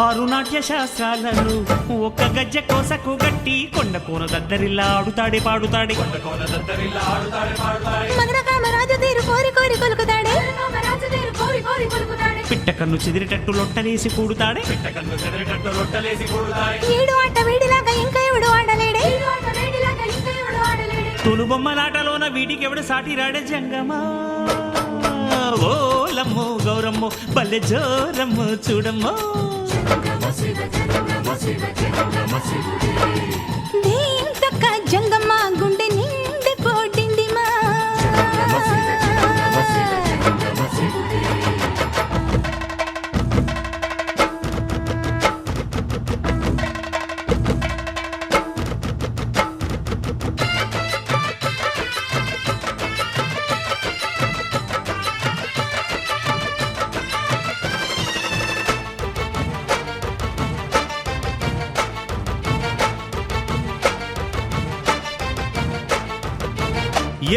ఆరు నాట్య శాస్త్రాలను ఒక్క గజ్జ కోసకు గట్టి కొండ కోన దద్దరిల్లా ఆడుతాడే పాడుతాడే మగర కామరాజు తీరు కోరి కోరి కొలుకుతాడే పిట్ట కన్ను చెదిరేటట్టు లొట్టలేసి కూడుతాడే ఏడు ఆట వేడిలాగా ఇంకా ఎవడు ఆడలేడే తొలు బొమ్మలాటలోన వీటికి ఎవడు సాటి రాడే జంగమా ఓలమ్మో గౌరమ్మో బల్లె జోరమ్మో చూడమ్మో దేంతక్క జంగమ్మ గుండె నిండి పోటిందిమా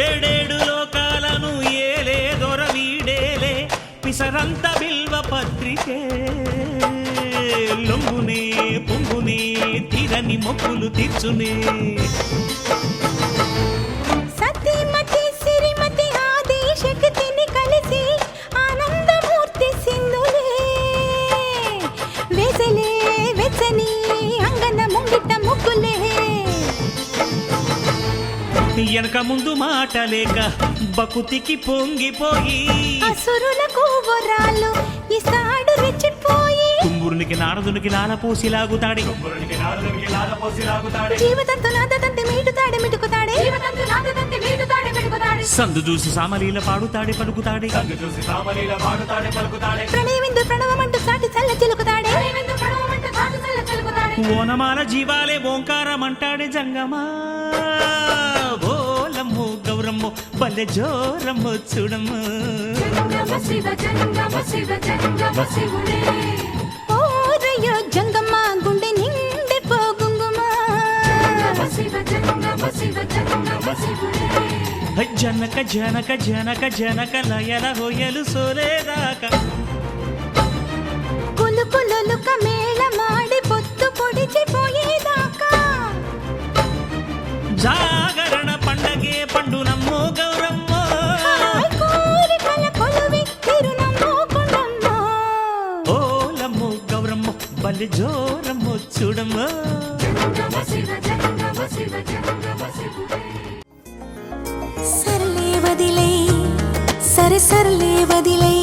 ఏడేడు లోకాలను ఏలే దొర వీడేలే పిసరంత బిల్వ పత్రికే లొంగునే పొంగునే తీరని మొక్కులు తీర్చునే సతీమతి సిరిమతి ఆది శక్తిని కలిసి ఆనందమూర్తి సింధులే వేసలే వెచ్చని అంగన ముంగిట ముగ్గులే వెనక ముందు మాట లేక బకుతికి పొంగిపోయి అసురులకు వరాలు ఇస్తాడు రెచ్చిపోయి కుంగురునికి నారదునికి లాలపోసి లాగుతాడే జీవితంతో నాదంతే మీటుతాడే మిటుకుతాడే సందు చూసి సామలీల పాడుతాడే పలుకుతాడే ప్రణయమిందు ప్రణవమంటూ సాటి చల్ల చిలుకుతాడే ఓనమాల జీవాలే ఓంకారమంటాడే జంగమా ఓలమ్మో గౌరమ్మో బల్లె జోరమ్మో చూడమ్మో ఓరయ్యో జంగమ్మ గుండె నిండి పోగుంగుమా జనక జనక జనక జనక లయల హోయలు సోలేదాకా కులుకు లొలుక మేళ మాడి పొత్తు పొడిచిపోయేదాకా జాగరణ పండగే పండు నమ్మో గౌరమ్మో హాయ్ కోరికల కొలువి తిరునమ్మో కొండమ్మో ఓలమ్మో గౌరమ్మో బల్లె జోరమ్మో చూడమ్మో సర్లే వదిలే సరే సర్లే వదిలే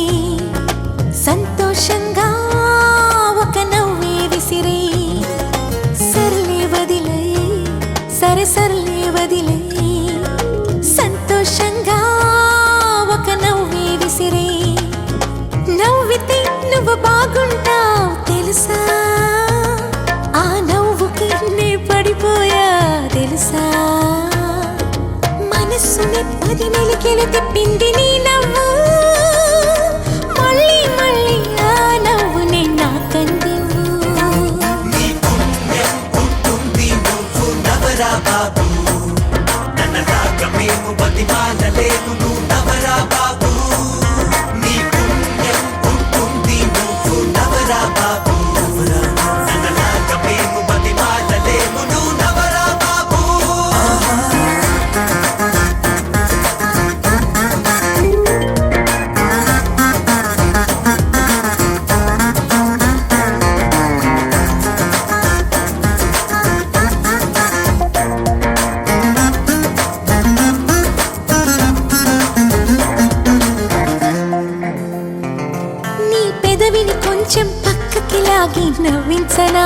సంతోషంగా ఒక నవ్వే విసిరే సర్లే వదిలే సరే సర్లే వదిలే సంతోషంగా ఒక నవ్వే విసిరే నవ్వితే నువ్వు బాగుంటావు తెలుసా ఆ నవ్వుకి నే పడిపోయా తెలుసా మన మనసుని పది మెలికెలు తిప్పింది నీ నవ్వు మళ్ళీ మళ్ళీ ఆ నవ్వునే నాకందివు నవరా బాబు నన్న రాగమేము బతిమాలలేము నువ్వు నవరా బాబు నీ పుణ్యం ఉంటుంది నువ్వు నవరా బాబు నన్న రాగమేము బతిమాలలేము నువ్వు నవరా బాబు నీ పెదవిని కొంచెం పక్కకి లాగి నవ్వించనా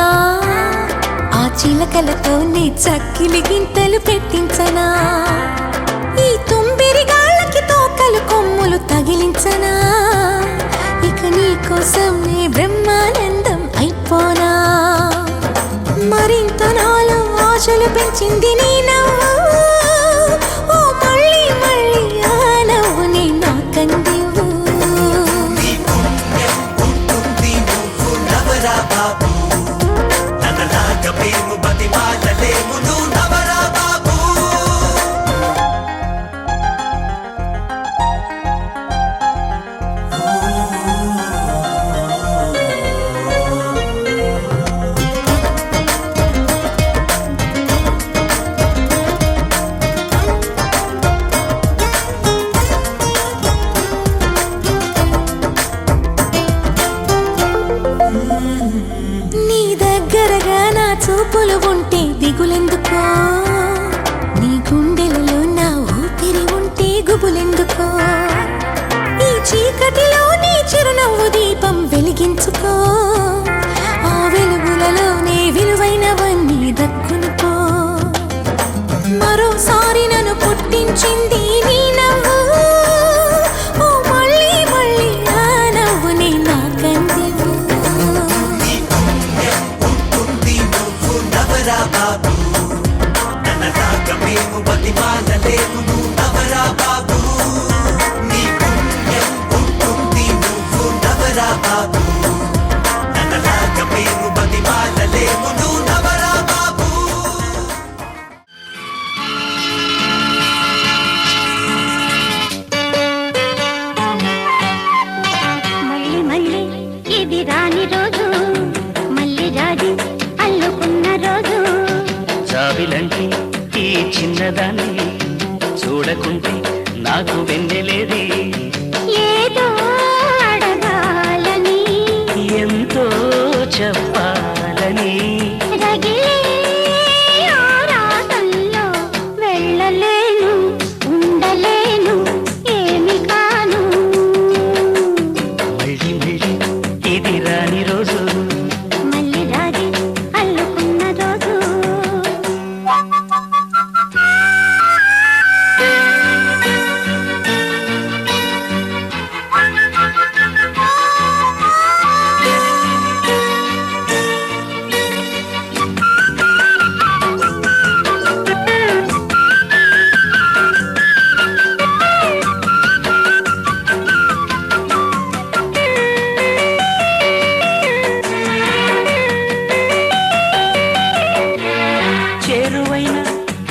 ఆ చిలకలతో నీ చక్కిలి గింతలు పెట్టించనా ఈ తుంబిరి గాళ్ళకి తోకలు కొమ్ములు తగిలించనా ఇక నీ కోసం నీ బ్రహ్మానందం అయిపోనా మరింత నాలో ఆశలు పెంచింది నీ నవ్వు ఓ మళ్ళీ మళ్ళీ ఆ నవ్వుని నాకందివు నవరా బాబు నన్న రాగమేము బతిమాలలేము నువ్వు నవరా బాబు నీ దగ్గరగా నా చూపులు ఉంటే దిగులెందుకో నీ గుండెలలో నా ఊపిరి ఉంటే గుబులెందుకో ఈ చీకటిలో నీ చిరునవ్వు దీపం వెలిగించుకో ఆ వెలుగులలోనే విలువైనవన్నీ దక్కునుకో మరోసారి నన్ను పుట్టించింది నీ నవ్వు ఓ మళ్ళీ మళ్ళీ ఆ నవ్వుని నాకందివు నవరా బాబు నన్న రాగమేము బతిమాలలేము నువ్వు నవరా బాబు నీ పుణ్యం ఉంటుంది నువ్వు నవరా బాబు నన్న రాగమేము బతిమాలలేము నువ్వు నవరా బాబు మళ్ళీ మళ్ళీ ఇది రాని రోజు మళ్ళీ రాజు అల్లుకున్న రోజు జాబిలంటే ఈ చిన్నదాన్ని చూడకుంటే నాకు వెన్నెలేది ఏదో అడగాలని ఎంతో చెప్పాలని రగిలే ఆరాటంలో వెళ్ళలేను ఉండలేను ఏమి కాను మళ్ళీ మళ్ళీ ఇది రాని రోజు మళ్ళీ రాజు అల్లుకున్న రోజు చేరువైన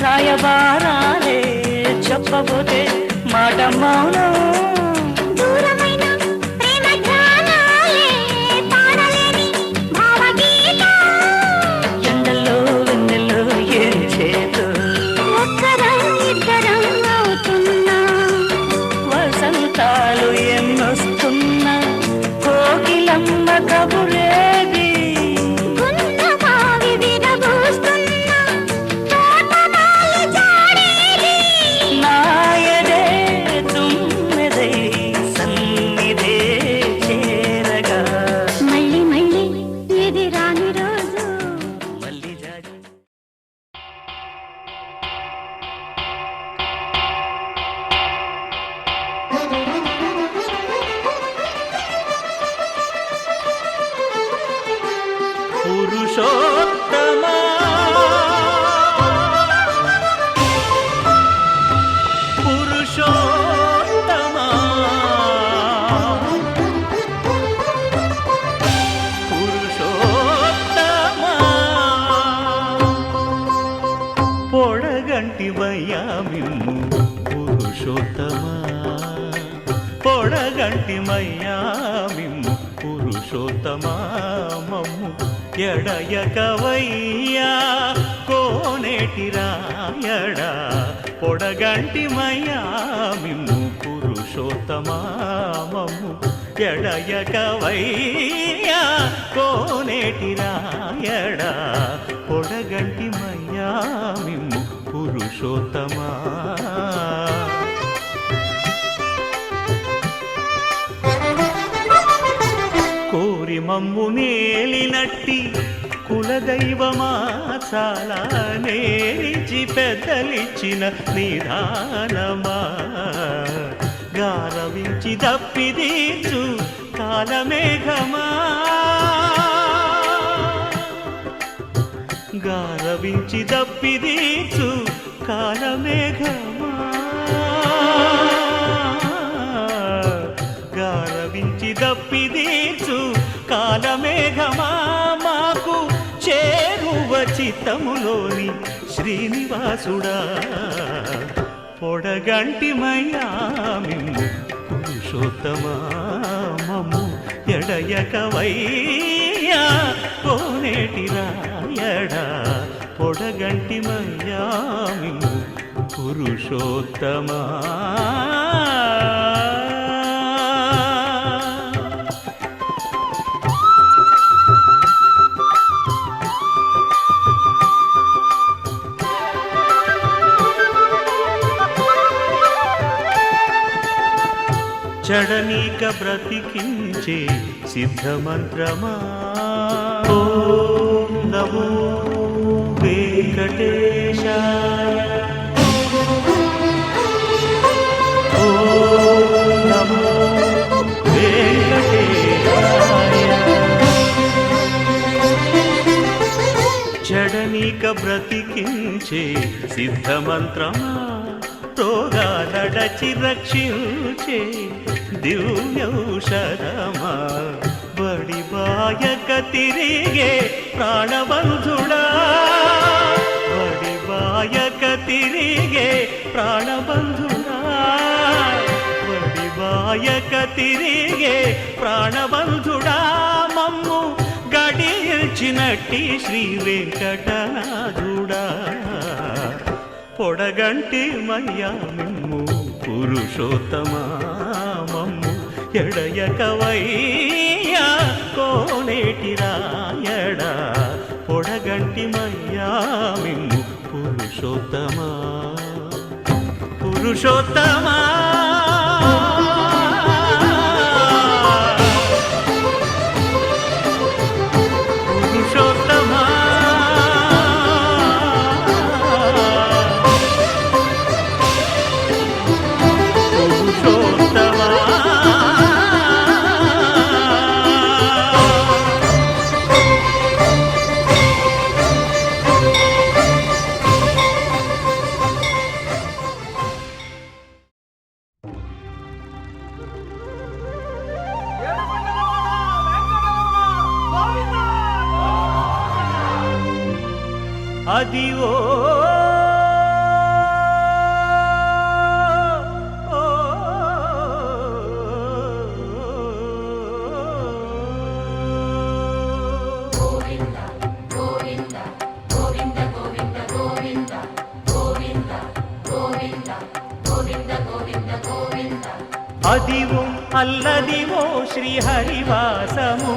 రాయబారాలే చెప్పబోతే మాట మౌనం దూరమైన ప్రేమ ధ్యానాలే పాడలేని భావగీతం ఎండల్లో వెన్నెల్లో ఏం చేతు ఒక్కరం ఇద్దరం అవుతున్నా వసంతాలు ఎన్నొస్తున్నా కోకిలమ్మ కబురేది గున్న మావి విరబూస్తున్నా తోటమాలి జాడేది నాయదే తుమ్మెద పొడగంటివయ్యా మిమ్ము పురుషోత్తమా పొడగంటిమయ్యా మిమ్ము పురుషోత్తమా మమ్ము ఎడయకవయ్యా కోనేటి రాయడా పొడగంటిమయ్యా మిమ్ము పురుషోత్తమా మమ్ము ఎడయకవయ్యా కోనేటి రాయడా పొడగంటిమయ్యా మిమ్ము పురుషోత్తమా కోరి మమ్ము నేలినట్టి కులదైవమా చాలా నేరిచి పెద్దలిచ్చిన నిదానమా గారవించి దప్పిదీర్చు కాలమేఘమా గారవించి దప్పిదీర్చు కాలమేఘమా గారవించి దప్పిదీర్చు కాలమేఘమా మాకు చేరువ చిత్తములోని శ్రీనివాసుడా పొడగంటిమయ్యా మిమ్ము పురుషోత్తమా మమ్ము ఎడయకవయ్యా కోనేటి రాయడా పొడగంటిమయ్యా మిమ్ము పురుషోత్తమా చడనీక బ్రతికించే సిద్ధమంత్రమా ఓం నమో వెంకటేశాయ ఓం నమో వెంకటేశాయ చడనీక బ్రతికించే సిద్ధమంత్రమా రోగాలడచి రక్షించే దివ్యౌషధమా బడి బాయక తిరిగే ప్రాణబంధుడా బడి బాయక తిరిగే ప్రాణబంధుడా బడి బాయక తిరిగే ప్రాణబంధుడా మమ్ము గడిచినట్టి శ్రీ వెంకటనాథుడా పొడగంటిమయ్యా మిమ్ము పురుషోత్తమా మమ్ము ఎడయకవయ్యా కోనేటి రాయడా పొడగంటిమయ్యా మిమ్ము పురుషోత్తమా పురుషోత్తమా పురుషోత్తమా అదివో అదివో అల్లదివో శ్రీహరివాసము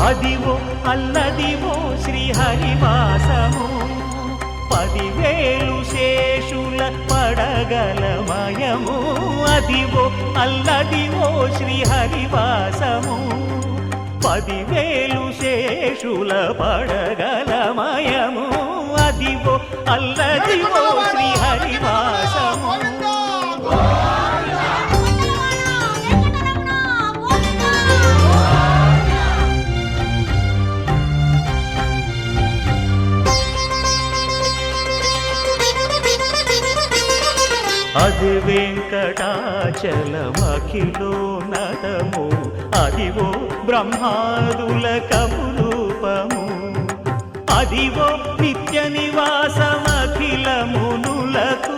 అదివో అల్లదివో శ్రీహరివాసము 10,000 శేషుల పడగలమయము అదివో అల్లదివో శ్రీహరివాసము 10,000 శేషుల పడగలమయము అదివో అల్లదివో శ్రీహరివాసము అది వెంకటాచలమఖిలో నటము అదివో బ్రహ్మాదుల కములు రూపము అదివో నిత్య నివాసమఖిలమునులకు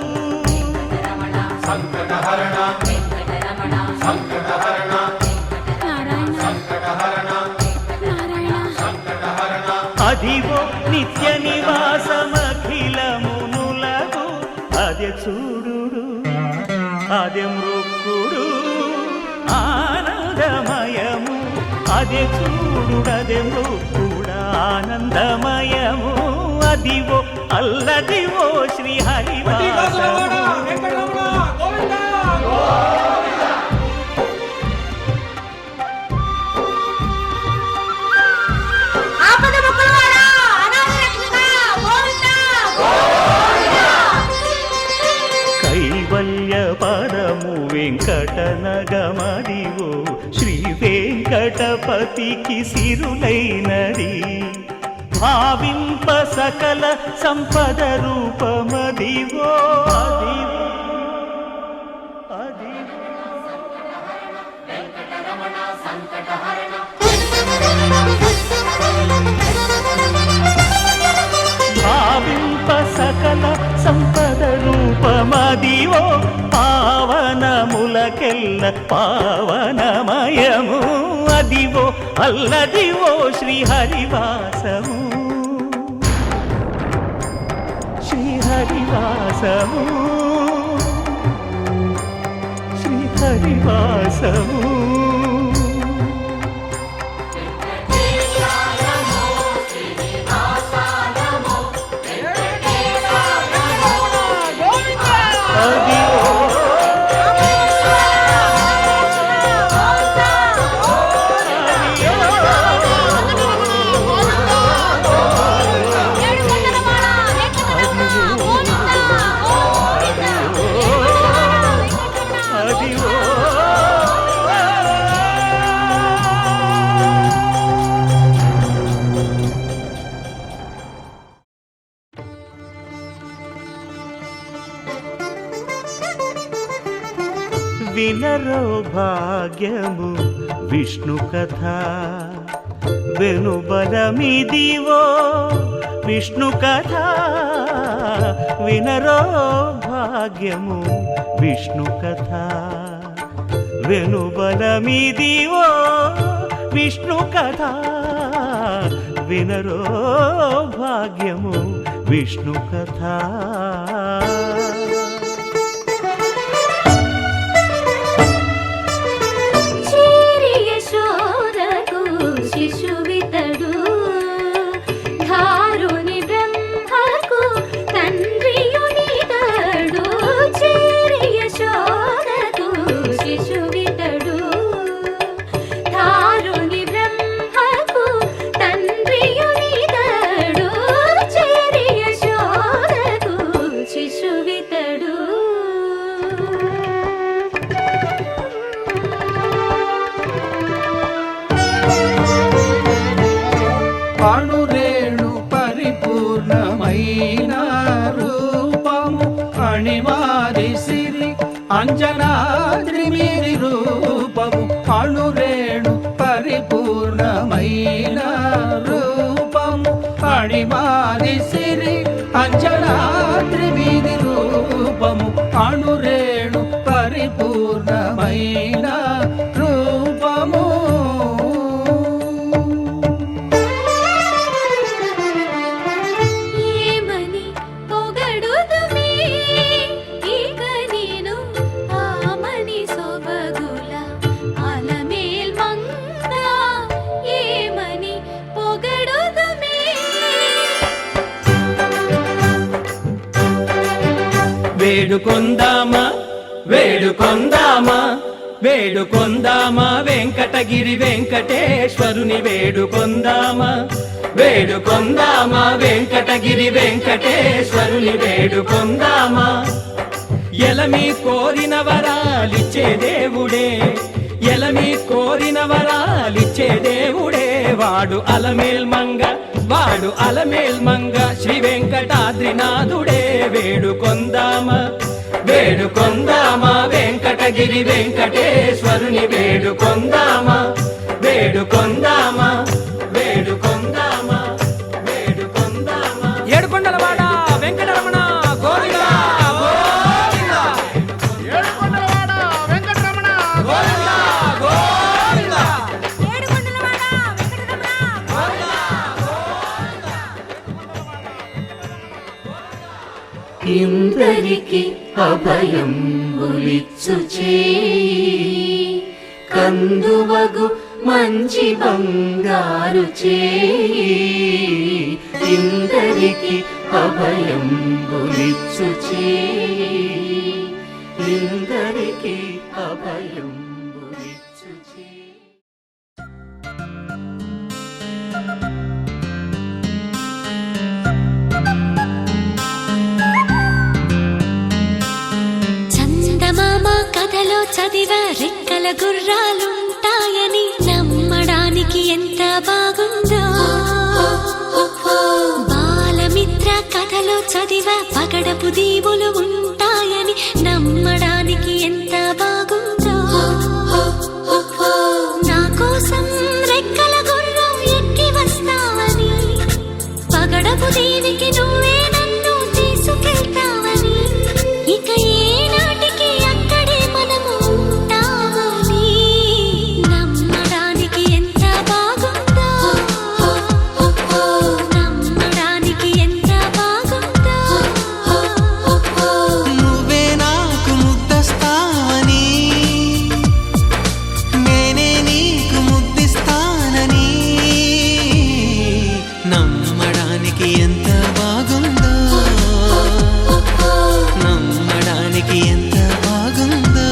అదివో నిత్య నివాసమఖిలమునులకు అదే చూడు అదే మృక్కుడు ఆనందమయము అదే చూడుడదే మృక్కుడ ఆనందమయము అదివో అల్లదివో శ్రీహరివాసము కైవల్య పదము వెంకటనగమదివో శ్రీ వెంకటపతికి సిరులైనది భావింప సకల సంపద రూపమదివో భావింప సకల సంపద రూపమదివో పావనములకెల్ల పావనమయము అదివో అల్లదివో శ్రీహరివాసము శ్రీహరివాసము శ్రీహరివాసము వినరో భాగ్యము విష్ణు కథ వెనుబలమిదివో విష్ణు కథ వినరో భాగ్యము విష్ణు కథ వెనుబలమిదివో విష్ణు కథ వినరో భాగ్యము విష్ణు కథ శిశువితడు ధారుని బ్రహ్మకు తండ్రియునితడు చేరి యశోదకు శిశువితడు ధారుని బ్రహ్మకు తండ్రియునితడు చేరి యశోదకు శిశువితడు అణురేణు పరిపూర్ణమైన రూపము అణివారి సిరి అంజనాద్రి మీది రూపము అణురేణు పరిపూర్ణమైన రూపము అణివారి సిరి అంజనాద్రి మీది రూపము అణురేణు పరిపూర్ణమైన రూపము వేడుకొందామా వేడుకొందామా వేడుకొందామా వెంకటగిరి వెంకటేశ్వరుని వేడుకొందామా వేడుకొందామా వెంకటగిరి వెంకటేశ్వరుని వేడుకొందామా ఎలమి కోరిన వరాలిచ్చే దేవుడే ఎలమి కోరిన వరాలిచ్చే దేవుడే వాడు అలమేల్ మంగ శ్రీ వెంకటాద్రినాథుడే వేడుకొందామా వేడుకొందామా వెంకటగిరి వెంకటేశ్వరుని వేడుకొందామా వేడుకొందామా వేడుకొందామా ఏడుకొండలవాడ వెంకటరమణ గోవిందా గోవిందా ఏడుకొండలవాడ వెంకటరమణ గోవిందా గోవిందా ఏడుకొండలవాడ వెంకటరమణ ఇందరికి అభయంబులిచ్చు చేయి కందువగు మంచి బంగారు చేయి ఇందరికి అభయంబులిచ్చు చేయి ఇందరికి అభయంబులిచ్చు చేయి చందమామ కథలో చదివ రెక్కల గుర్రాలుంటాయని నమ్మడానికి ఎంత బాగుందో బాలమిత్ర కథలో చదివ పగడపు దీవులు ఉంటాయని నమ్మడానికి ఎంత బాగుందో నా కోసం రెక్కల గుర్రం ఎక్కి వస్తావని పగడపు దీవికి నువ్వే నన్ను తీసుకెళ్తావని ఇక ఏనాటికి అక్కడే మనము ఉంటామని నమ్మడానికి ఎంత బాగుందో నమ్మడానికి ఎంత బాగుందో నువ్వే నాకు ముద్దస్తావని నేనే నీకు ముద్దిస్తానని నమ్మడానికి ఎంత బాగుందో నమ్మడానికి ఎంత బాగుందో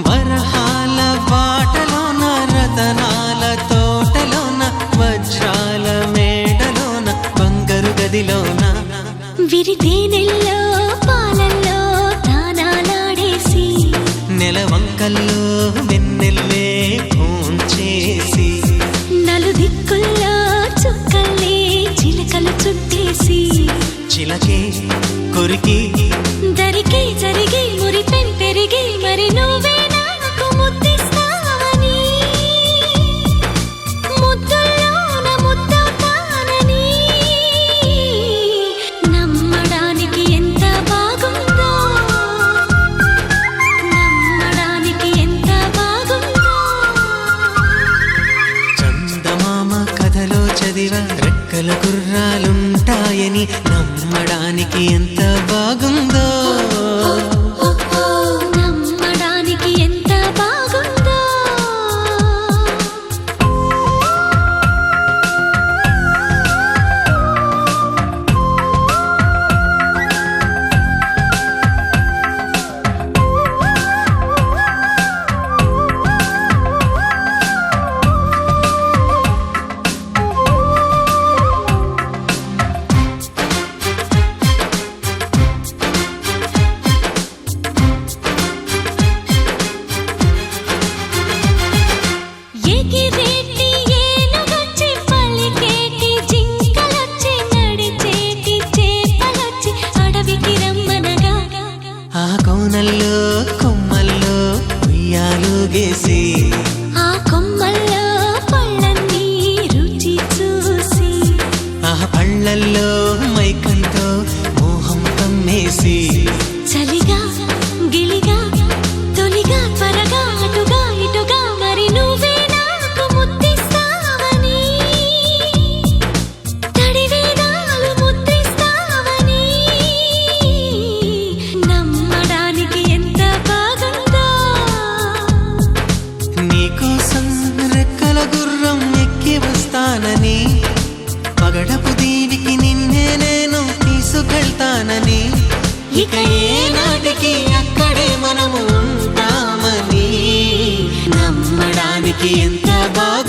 వరహాల బాటలోన రతనాల తోటలోన వజ్రాల మేడలోన బంగారు గదిలోన విరితేనెల్లో పాలల్లో తానాలాడేసి నెలవంకల్లో వెన్నెల్లే భోంచేసి నలుదిక్కుల్లో చుక్కల్ని చిలకలు చుట్టేసి చిలకే కొరికి దరికి జరిగి మురిపెం పెరిగి మరి నువ్వే నాకు ముద్దిస్తావని ముద్దుల్లోన ముద్దవుతానని నమ్మడానికి ఎంత బాగుందో నమ్మడానికి ఎంత బాగుందో చందమామ కథలో చదివ రెక్కల గుర్రాలుంటాయని నమ్మడానికి ఎంత బాగుందో నమ్మడానికి ఎంత బాగుందో ఎగిరేటి ఏనుగొచ్చి పలికేటి జింకలొచ్చి నడిచేటి చేపలొచ్చి అడవికి రమ్మనగా ఆ కోనల్లో కొమ్మల్లో ఉయ్యాలుగేసి ఆ కొమ్మల్లో పళ్ళన్నీ రుచి చూసి ఆ పళ్ళల్లో మైకంతో మోహం కమ్మేసి చలిగా గిలిగా తొలిగా త్వరగా అటుగా ఇటుగా మరి నువ్వే నాకు ముద్దిస్తావని తడివేదాలు ముద్దిస్తావని నమ్మడానికి ఎంత బాగుందో నీకోసం రెక్కల గుర్రం ఎక్కి వస్తానని పగడపు దీనికి నిన్నే నేను తీసుకెళ్తానని ఇక ఏనాటికి అక్కడే మనము ఉంటామని నమ్మడానికి ఎంత బాగుందో